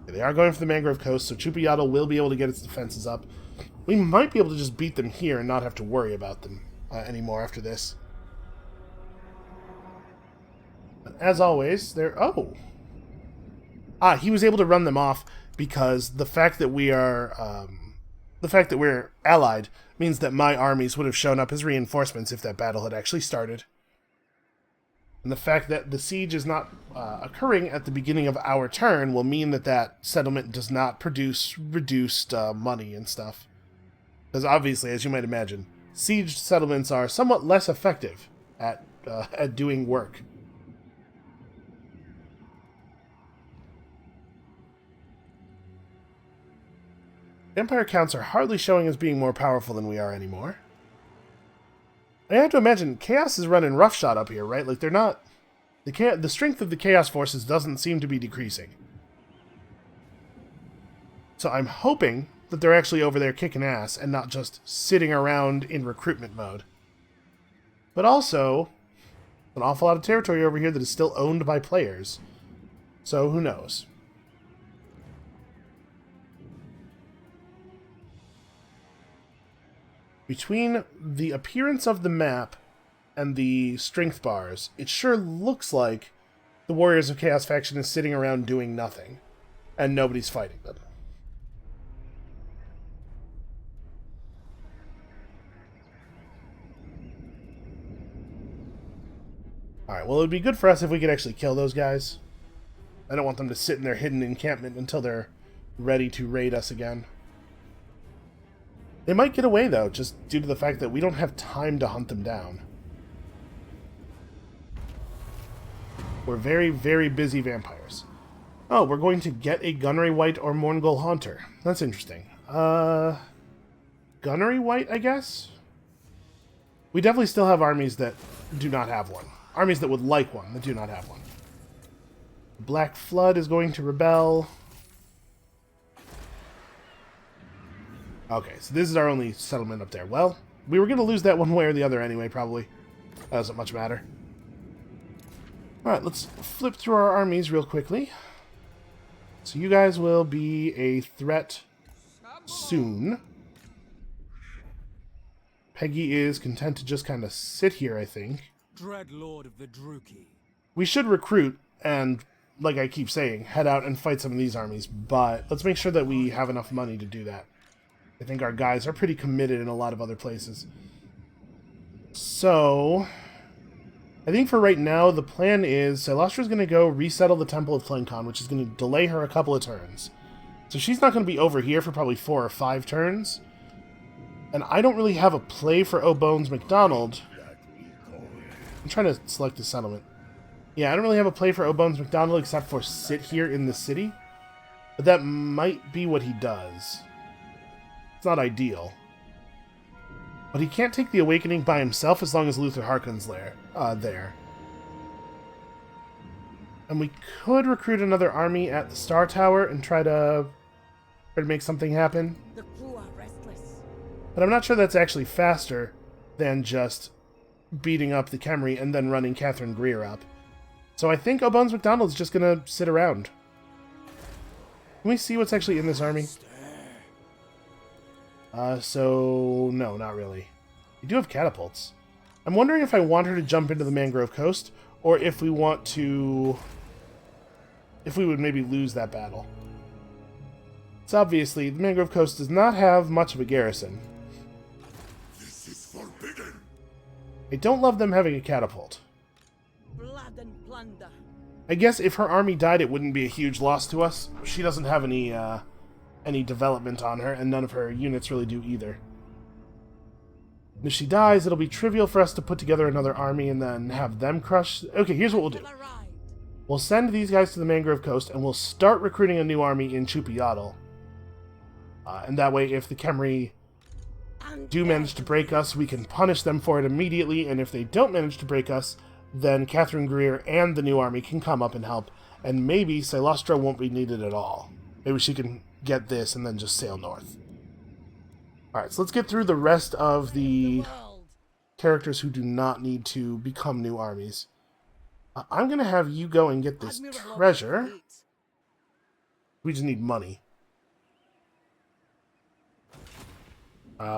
Okay, they are going for the Mangrove Coast, so Chupa will be able to get its defenses up. We might be able to just beat them here and not have to worry about them anymore after this. But as always, they're... Oh! Ah, he was able to run them off because the fact that we are... the fact that we're allied means that my armies would have shown up as reinforcements if that battle had actually started. And the fact that the siege is not occurring at the beginning of our turn will mean that that settlement does not produce reduced money and stuff. Because obviously, as you might imagine, siege settlements are somewhat less effective at doing work. Empire counts are hardly showing as being more powerful than we are anymore. I have to imagine Chaos is running roughshod up here, right? Like, they're not... The strength of the Chaos forces doesn't seem to be decreasing. So I'm hoping that they're actually over there kicking ass and not just sitting around in recruitment mode. But also, an awful lot of territory over here that is still owned by players. So who knows? Between the appearance of the map and the strength bars, it sure looks like the Warriors of Chaos faction is sitting around doing nothing, and nobody's fighting them. Alright, well, it would be good for us if we could actually kill those guys. I don't want them to sit in their hidden encampment until they're ready to raid us again. They might get away, though, just due to the fact that we don't have time to hunt them down. We're very, very busy vampires. Oh, we're going to get a Gunnery Wight or Mourngul Haunter. That's interesting. Gunnery Wight, I guess? We definitely still have armies that do not have one. Armies that would like one that do not have one. Black Flood is going to rebel. Okay, so this is our only settlement up there. Well, we were going to lose that one way or the other anyway, probably. That doesn't much matter. Alright, let's flip through our armies real quickly. So you guys will be a threat soon. Peggy is content to just kind of sit here, I think. Dread Lord of the Druki. We should recruit and, like I keep saying, head out and fight some of these armies, but let's make sure that we have enough money to do that. I think our guys are pretty committed in a lot of other places. So, I think for right now, the plan is Silastra is going to go resettle the Temple of Tlenkan, which is going to delay her a couple of turns. So she's not going to be over here for probably 4 or 5 turns. And I don't really have a play for O'Bones McDonald. I'm trying to select a settlement. Yeah, I don't really have a play for O'Bones McDonald except for sit here in the city. But that might be what he does. It's not ideal. But he can't take the Awakening by himself as long as Luther Harkon's there. And we could recruit another army at the Star Tower and try to make something happen. The crew are restless. But I'm not sure that's actually faster than just beating up the Khemri and then running Catherine Greer up. So I think O'Bones McDonald's just going to sit around. Can we see what's actually in this army? So no, not really. We do have catapults. I'm wondering if I want her to jump into the Mangrove Coast, or if we want to... if we would maybe lose that battle. So obviously, the Mangrove Coast does not have much of a garrison. This is forbidden. I don't love them having a catapult. Blood and plunder. I guess if her army died, it wouldn't be a huge loss to us. She doesn't have any development on her, and none of her units really do either. And if she dies, it'll be trivial for us to put together another army and then have them crush... Okay, here's what we'll do. Have arrived. We'll send these guys to the Mangrove Coast, and we'll start recruiting a new army in Chupayatl. And that way, if the Khemri do manage to break us, we can punish them for it immediately, and if they don't manage to break us, then Catherine Greer and the new army can come up and help, and maybe Silastra won't be needed at all. Maybe she can get this and then just sail north. Alright, so let's get through the rest of the World. characters who do not need to become new armies. I'm going to have you go and get this Admiral of treasure. the fleet. We just need money.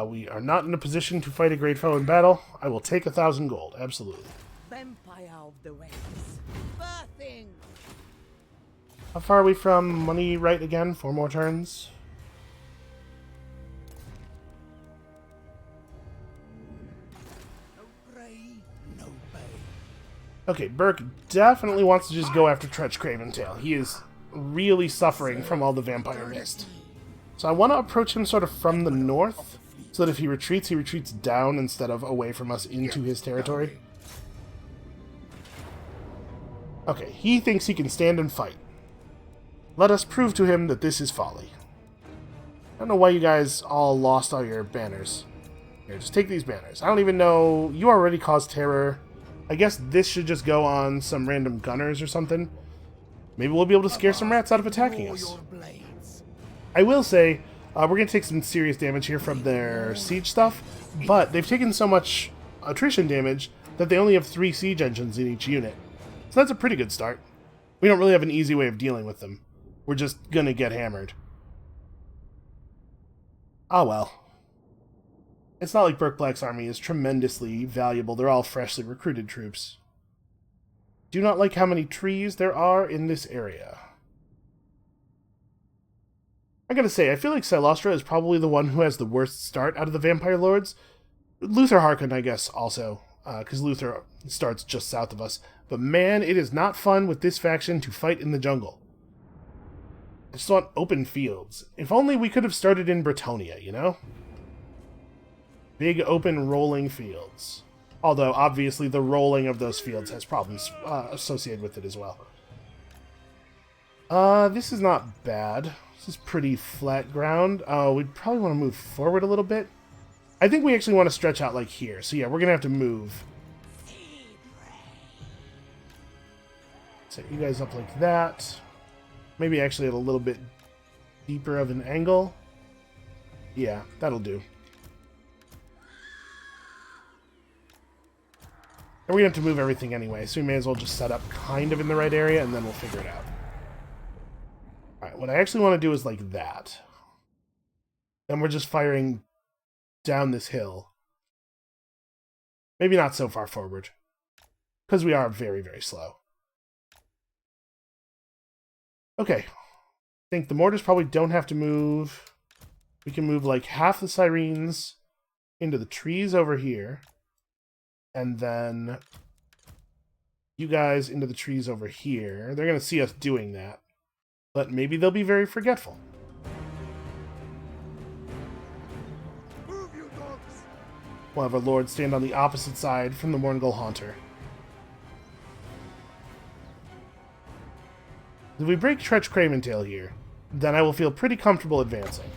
We are not in a position to fight a great foe in battle. I will take 1,000 gold, absolutely. Vampire of the Wastes. Birthing. How far are we from money right again? 4 more turns. No prey, no bay. Okay, Burke definitely wants to just go after Tretch Craventail. He is really suffering from all the vampire mist. So I want to approach him sort of from the north, so that if he retreats down instead of away from us into his territory. Okay, he thinks he can stand and fight. Let us prove to him that this is folly. I don't know why you guys all lost all your banners. Here, just take these banners. I don't even know... You already caused terror. I guess this should just go on some random gunners or something. Maybe we'll be able to scare some rats out of attacking us. Your blades. I will say, we're going to take some serious damage here from their siege stuff, but they've taken so much attrition damage that they only have 3 siege engines in each unit. So that's a pretty good start. We don't really have an easy way of dealing with them. We're just going to get hammered. Ah well. It's not like Burke Black's army is tremendously valuable. They're all freshly recruited troops. Do not like how many trees there are in this area. I gotta say, I feel like Silastra is probably the one who has the worst start out of the Vampire Lords. Luther Harkon, I guess, also, because Luther starts just south of us. But man, it is not fun with this faction to fight in the jungle. I just want open fields. If only we could have started in Bretonnia, you know? Big, open, rolling fields. Although, obviously, the rolling of those fields has problems associated with it as well. This is not bad. This is pretty flat ground. We'd probably want to move forward a little bit. I think we actually want to stretch out like here. So yeah, we're going to have to move. Set you guys up like that. Maybe actually at a little bit deeper of an angle. Yeah, that'll do. And we're going to have to move everything anyway, so we may as well just set up kind of in the right area, and then we'll figure it out. Alright, what I actually want to do is like that. Then we're just firing down this hill. Maybe not so far forward. Because we are very, very slow. Okay. I think the mortars probably don't have to move. We can move like half the sirens into the trees over here. And then you guys into the trees over here. They're going to see us doing that. But maybe they'll be very forgetful. Move, you dogs! We'll have our lord stand on the opposite side from the Morngul Haunter. If we break Tretch Craventail here, then I will feel pretty comfortable advancing.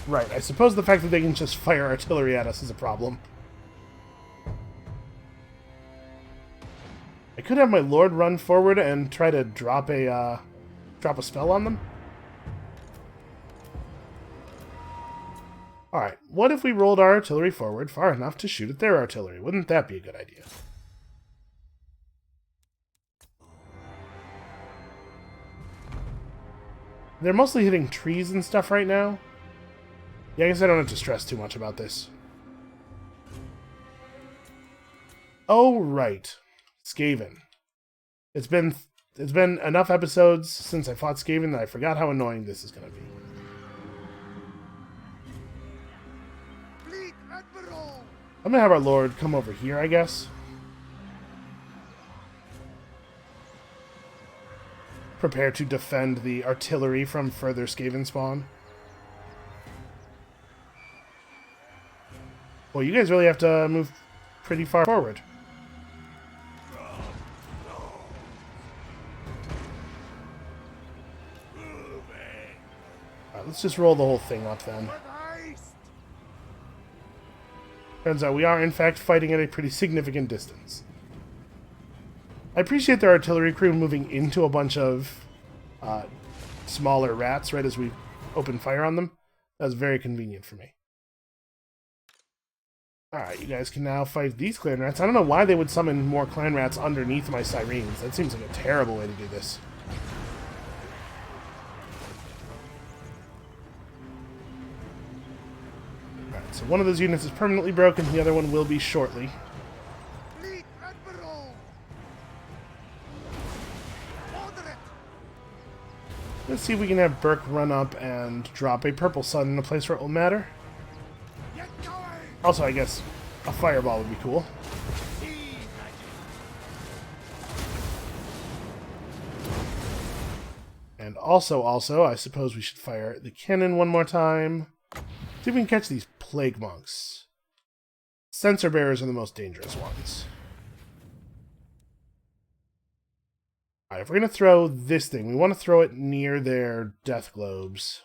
Right, I suppose the fact that they can just fire artillery at us is a problem. I could have my lord run forward and try to drop a spell on them. Alright, what if we rolled our artillery forward far enough to shoot at their artillery? Wouldn't that be a good idea? They're mostly hitting trees and stuff right now. Yeah, I guess I don't have to stress too much about this. Oh, right. Skaven. It's been enough episodes since I fought Skaven that I forgot how annoying this is going to be. Fleet Admiral! I'm going to have our lord come over here, I guess. Prepare to defend the artillery from further Skaven spawn. Well, you guys really have to move pretty far forward. Alright, let's just roll the whole thing up then. Turns out we are, in fact, fighting at a pretty significant distance. I appreciate their artillery crew moving into a bunch of smaller rats right as we open fire on them. That was very convenient for me. Alright, you guys can now fight these clan rats. I don't know why they would summon more clan rats underneath my sirens. That seems like a terrible way to do this. Alright, so one of those units is permanently broken, the other one will be shortly. Fleet Admiral! Order it! Let's see if we can have Burke run up and drop a purple sun in a place where it will matter. Get going! Also, I guess a fireball would be cool. And also, I suppose we should fire the cannon one more time. See if we can catch these plague monks. Sensor bearers are the most dangerous ones. Alright, if we're going to throw this thing, we want to throw it near their death globes.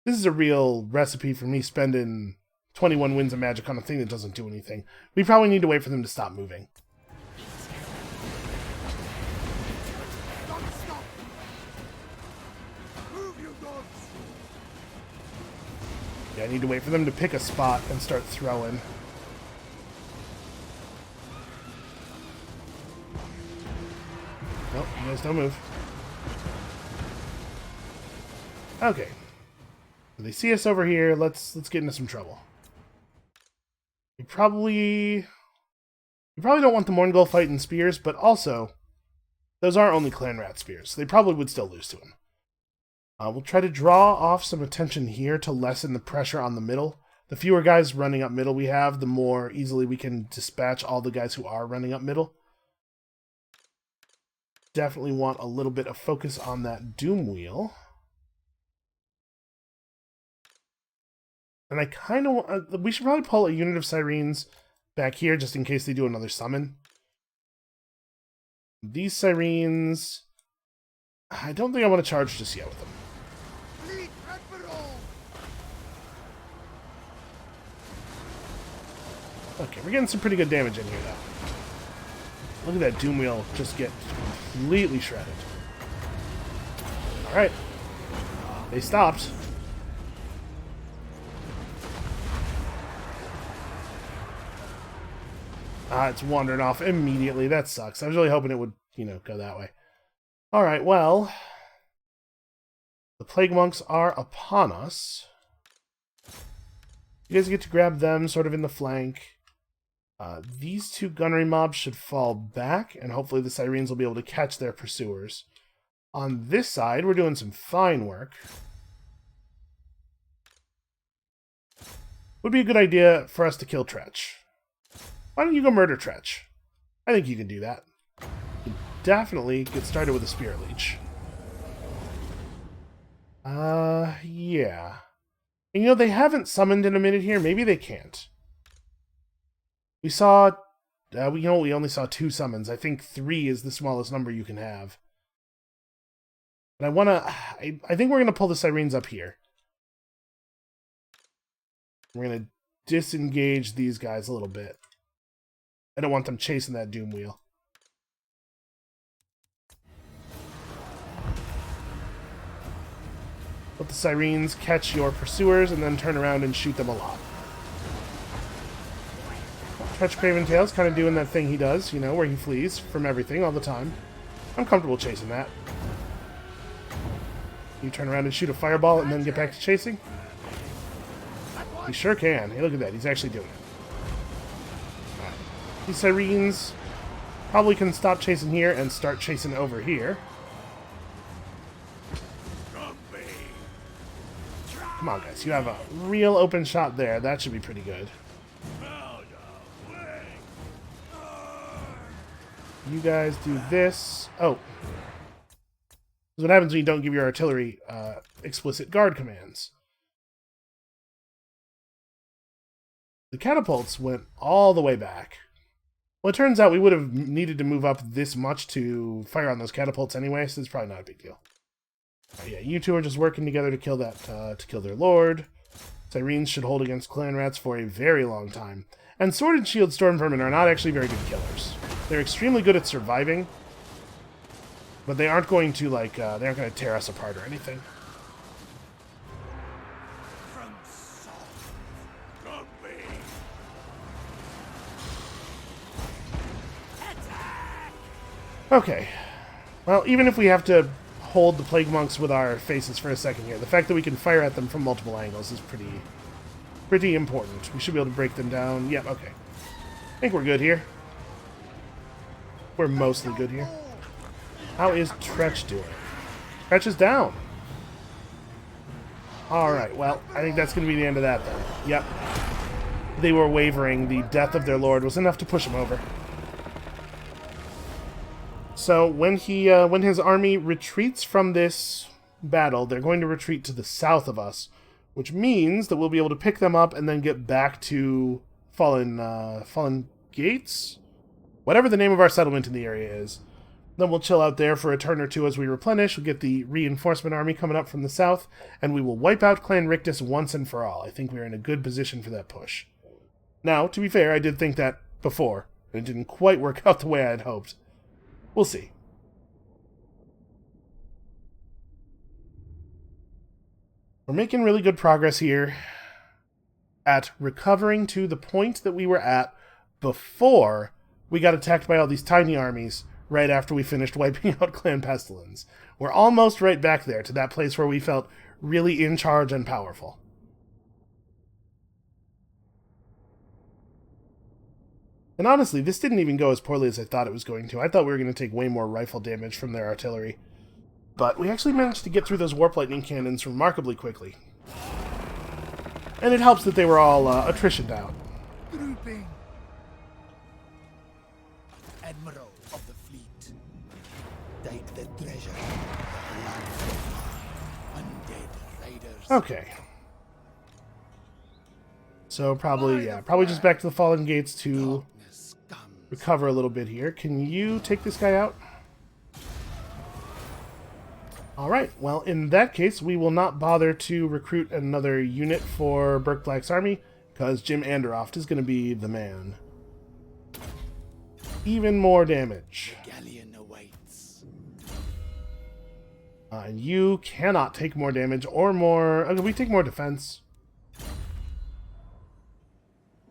This is a real recipe for me spending 21 wins of magic on a thing that doesn't do anything. We probably need to wait for them to stop moving. Don't stop! Move, you dogs! Yeah, I need to wait for them to pick a spot and start throwing. Nope, you guys don't move. Okay. They see us over here. Let's get into some trouble. We probably don't want the Morngul fighting spears, but also those are only clan rat spears. So they probably would still lose to him. We'll try to draw off some attention here to lessen the pressure on the middle. The fewer guys running up middle we have, the more easily we can dispatch all the guys who are running up middle. Definitely want a little bit of focus on that Doom Wheel. And I kind of want... we should probably pull a unit of Sirens back here just in case they do another summon. These Sirens, I don't think I want to charge just yet with them. Fleet Admiral! Okay, we're getting some pretty good damage in here, though. Look at that Doom Wheel just get completely shredded. Alright. They stopped. It's wandering off immediately. That sucks. I was really hoping it would, go that way. Alright, well. The Plague Monks are upon us. You guys get to grab them sort of in the flank. These two gunnery mobs should fall back, and hopefully the Sirens will be able to catch their pursuers. On this side, we're doing some fine work. Would be a good idea for us to kill Tretch. Why don't you go murder Tretch? I think you can do that. You can definitely get started with a Spirit Leech. Yeah. And they haven't summoned in a minute here. Maybe they can't. We saw... we only saw 2 summons. I think 3 is the smallest number you can have. But I think we're going to pull the Sirens up here. We're going to disengage these guys a little bit. I don't want them chasing that Doom Wheel. Let the Sirens catch your pursuers and then turn around and shoot them a lot. Tretch Craventail's kind of doing that thing he does, where he flees from everything all the time. I'm comfortable chasing that. You turn around and shoot a fireball and then get back to chasing? He sure can. Hey, look at that. He's actually doing it. Right. These Sirens probably can stop chasing here and start chasing over here. Come on, guys. You have a real open shot there. That should be pretty good. You guys do this. Oh. This is what happens when you don't give your artillery explicit guard commands. The catapults went all the way back. Well, it turns out we would have needed to move up this much to fire on those catapults anyway, so it's probably not a big deal. Yeah, you two are just working together to kill to kill their lord. Sirens should hold against clan rats for a very long time. And Sword and Shield Storm Vermin are not actually very good killers. They're extremely good at surviving, but they aren't going to, they aren't going to tear us apart or anything. Okay. Well, even if we have to hold the Plague Monks with our faces for a second here, the fact that we can fire at them from multiple angles is pretty important. We should be able to break them down. Yep, okay. I think we're good here. We're mostly good here. How is Tretch doing? Tretch is down. Alright, well, I think that's going to be the end of that then. Yep. They were wavering. The death of their lord was enough to push him over. So when his army retreats from this battle, they're going to retreat to the south of us, which means that we'll be able to pick them up and then get back to Fallen Gates? Whatever the name of our settlement in the area is. Then we'll chill out there for a turn or two as we replenish. We'll get the reinforcement army coming up from the south, and we will wipe out Clan Rictus once and for all. I think we're in a good position for that push. Now, to be fair, I did think that before, and it didn't quite work out the way I had hoped. We'll see. We're making really good progress here at recovering to the point that we were at before we got attacked by all these tiny armies right after we finished wiping out Clan Pestilens. We're almost right back there to that place where we felt really in charge and powerful. And honestly, this didn't even go as poorly as I thought it was going to. I thought we were going to take way more rifle damage from their artillery. But we actually managed to get through those Warp Lightning cannons remarkably quickly. And it helps that they were all attritioned out. Grouping. Admiral of the fleet, take the treasure. Undead raiders. Okay. So probably just back to the Fallen Gates to recover a little bit here. Can you take this guy out? Alright, well, in that case, we will not bother to recruit another unit for Burke Black's army, because Jim Anderoft is going to be the man. Even more damage. Galleon awaits. You cannot take more damage or more... Okay, we take more defense.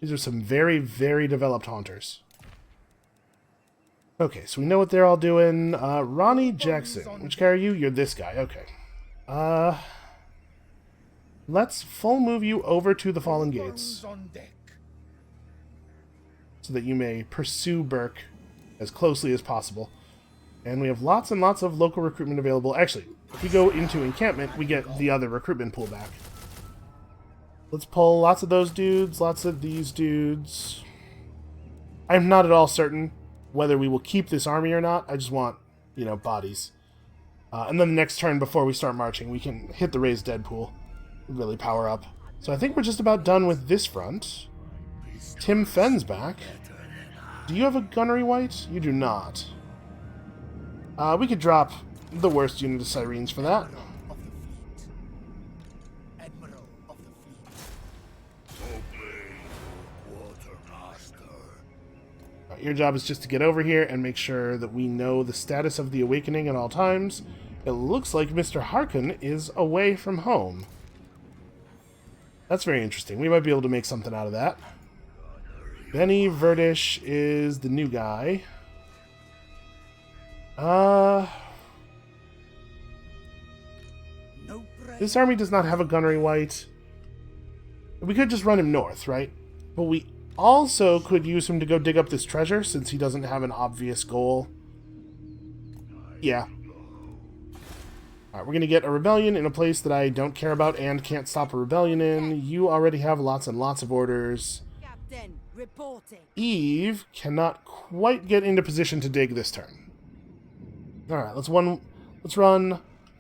These are some very, very developed Haunters. Okay, so we know what they're all doing. Ronnie Jackson. Which guy are you? You're this guy. Okay. Let's full move you over to the Fallen Gates, On deck. so that you may pursue Burke as closely as possible. And we have lots and lots of local recruitment available. Actually, if we go into encampment, we get the other recruitment pool back. Let's pull lots of those dudes, lots of these dudes. I'm not at all certain whether we will keep this army or not. I just want, bodies. And then the next turn before we start marching, we can hit the raised dead pool. Really power up. So I think we're just about done with this front. Tim Fenn's back. Do you have a gunnery white? You do not. We could drop the worst unit of Sirens for that. Of the fleet. Admiral of the fleet. Your job is just to get over here and make sure that we know the status of the Awakening at all times. It looks like Mr. Harkon is away from home. That's very interesting. We might be able to make something out of that. Benny Verdish is the new guy. No praise. This army does not have a gunnery white. We could just run him north, right? But we also could use him to go dig up this treasure, since he doesn't have an obvious goal. Yeah. Alright, we're going to get a rebellion in a place that I don't care about and can't stop a rebellion in. You already have lots and lots of orders. Captain, reporting. Eve cannot quite get into position to dig this turn. Alright, let's run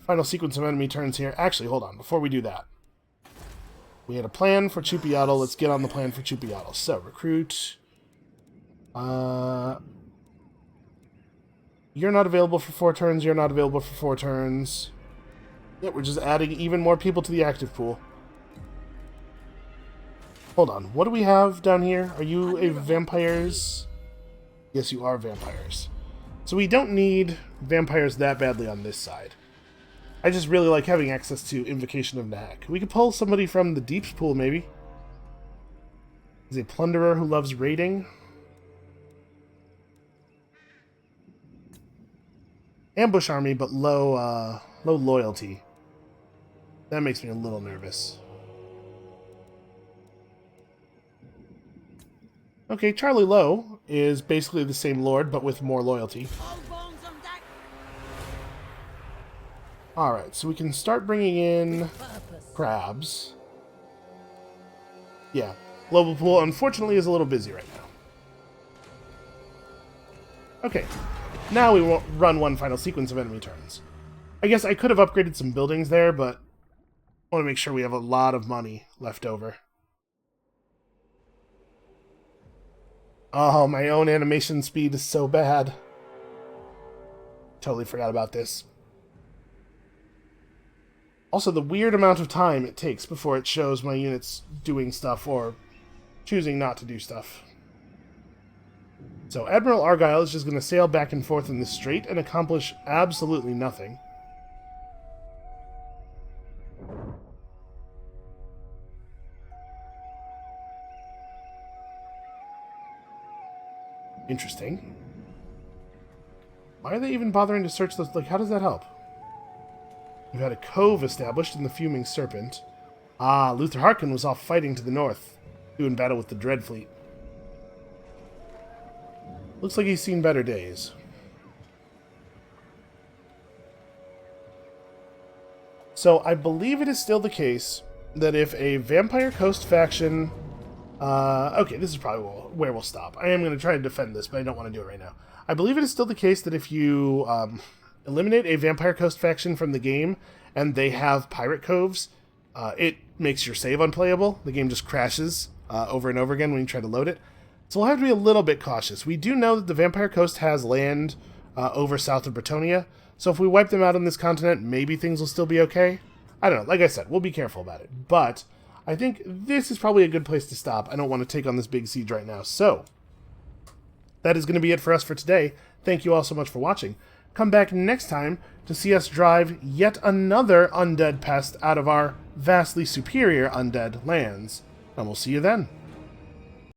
final sequence of enemy turns here. Actually, hold on, before we do that. We had a plan for Chupiatl. Let's get on the plan for Chupiatl. So, recruit. You're not available for 4 turns. You're not available for 4 turns. Yeah, we're just adding even more people to the active pool. Hold on. What do we have down here? Are you a vampires? Yes, you are vampires. So we don't need vampires that badly on this side. I just really like having access to Invocation of Nahek. We could pull somebody from the Deeps pool, maybe. He's a plunderer who loves raiding. Ambush army, but low loyalty. That makes me a little nervous. Okay, Charlie Lowe is basically the same lord, but with more loyalty. All bones on deck. Alright, so we can start bringing in Purpose. crabs. Yeah, Global Pool, unfortunately, is a little busy right now. Okay, now we will run one final sequence of enemy turns. I guess I could have upgraded some buildings there, but I want to make sure we have a lot of money left over. Oh, my own animation speed is so bad. Totally forgot about this. Also, the weird amount of time it takes before it shows my units doing stuff or choosing not to do stuff. So Admiral Argyle is just going to sail back and forth in the strait and accomplish absolutely nothing. Interesting. Why are they even bothering to search those? Like, how does that help? We've had a cove established in the Fuming Serpent. Ah, Luther Harkon was off fighting to the north, doing battle with the Dreadfleet. Looks like he's seen better days. So I believe it is still the case that if a Vampire Coast faction... okay, this is probably where we'll stop. I am going to try to defend this, but I don't want to do it right now. I believe it is still the case that if you eliminate a Vampire Coast faction from the game and they have pirate coves, it makes your save unplayable. The game just crashes over and over again when you try to load it. So we'll have to be a little bit cautious. We do know that the Vampire Coast has land over south of Bretonnia, So if we wipe them out on this continent, maybe things will still be okay. I don't know. Like I said, we'll be careful about it. But I think this is probably a good place to stop. I don't want to take on this big siege right now. So that is going to be it for us for today. Thank you all so much for watching. Come back next time to see us drive yet another undead pest out of our vastly superior undead lands. And we'll see you then.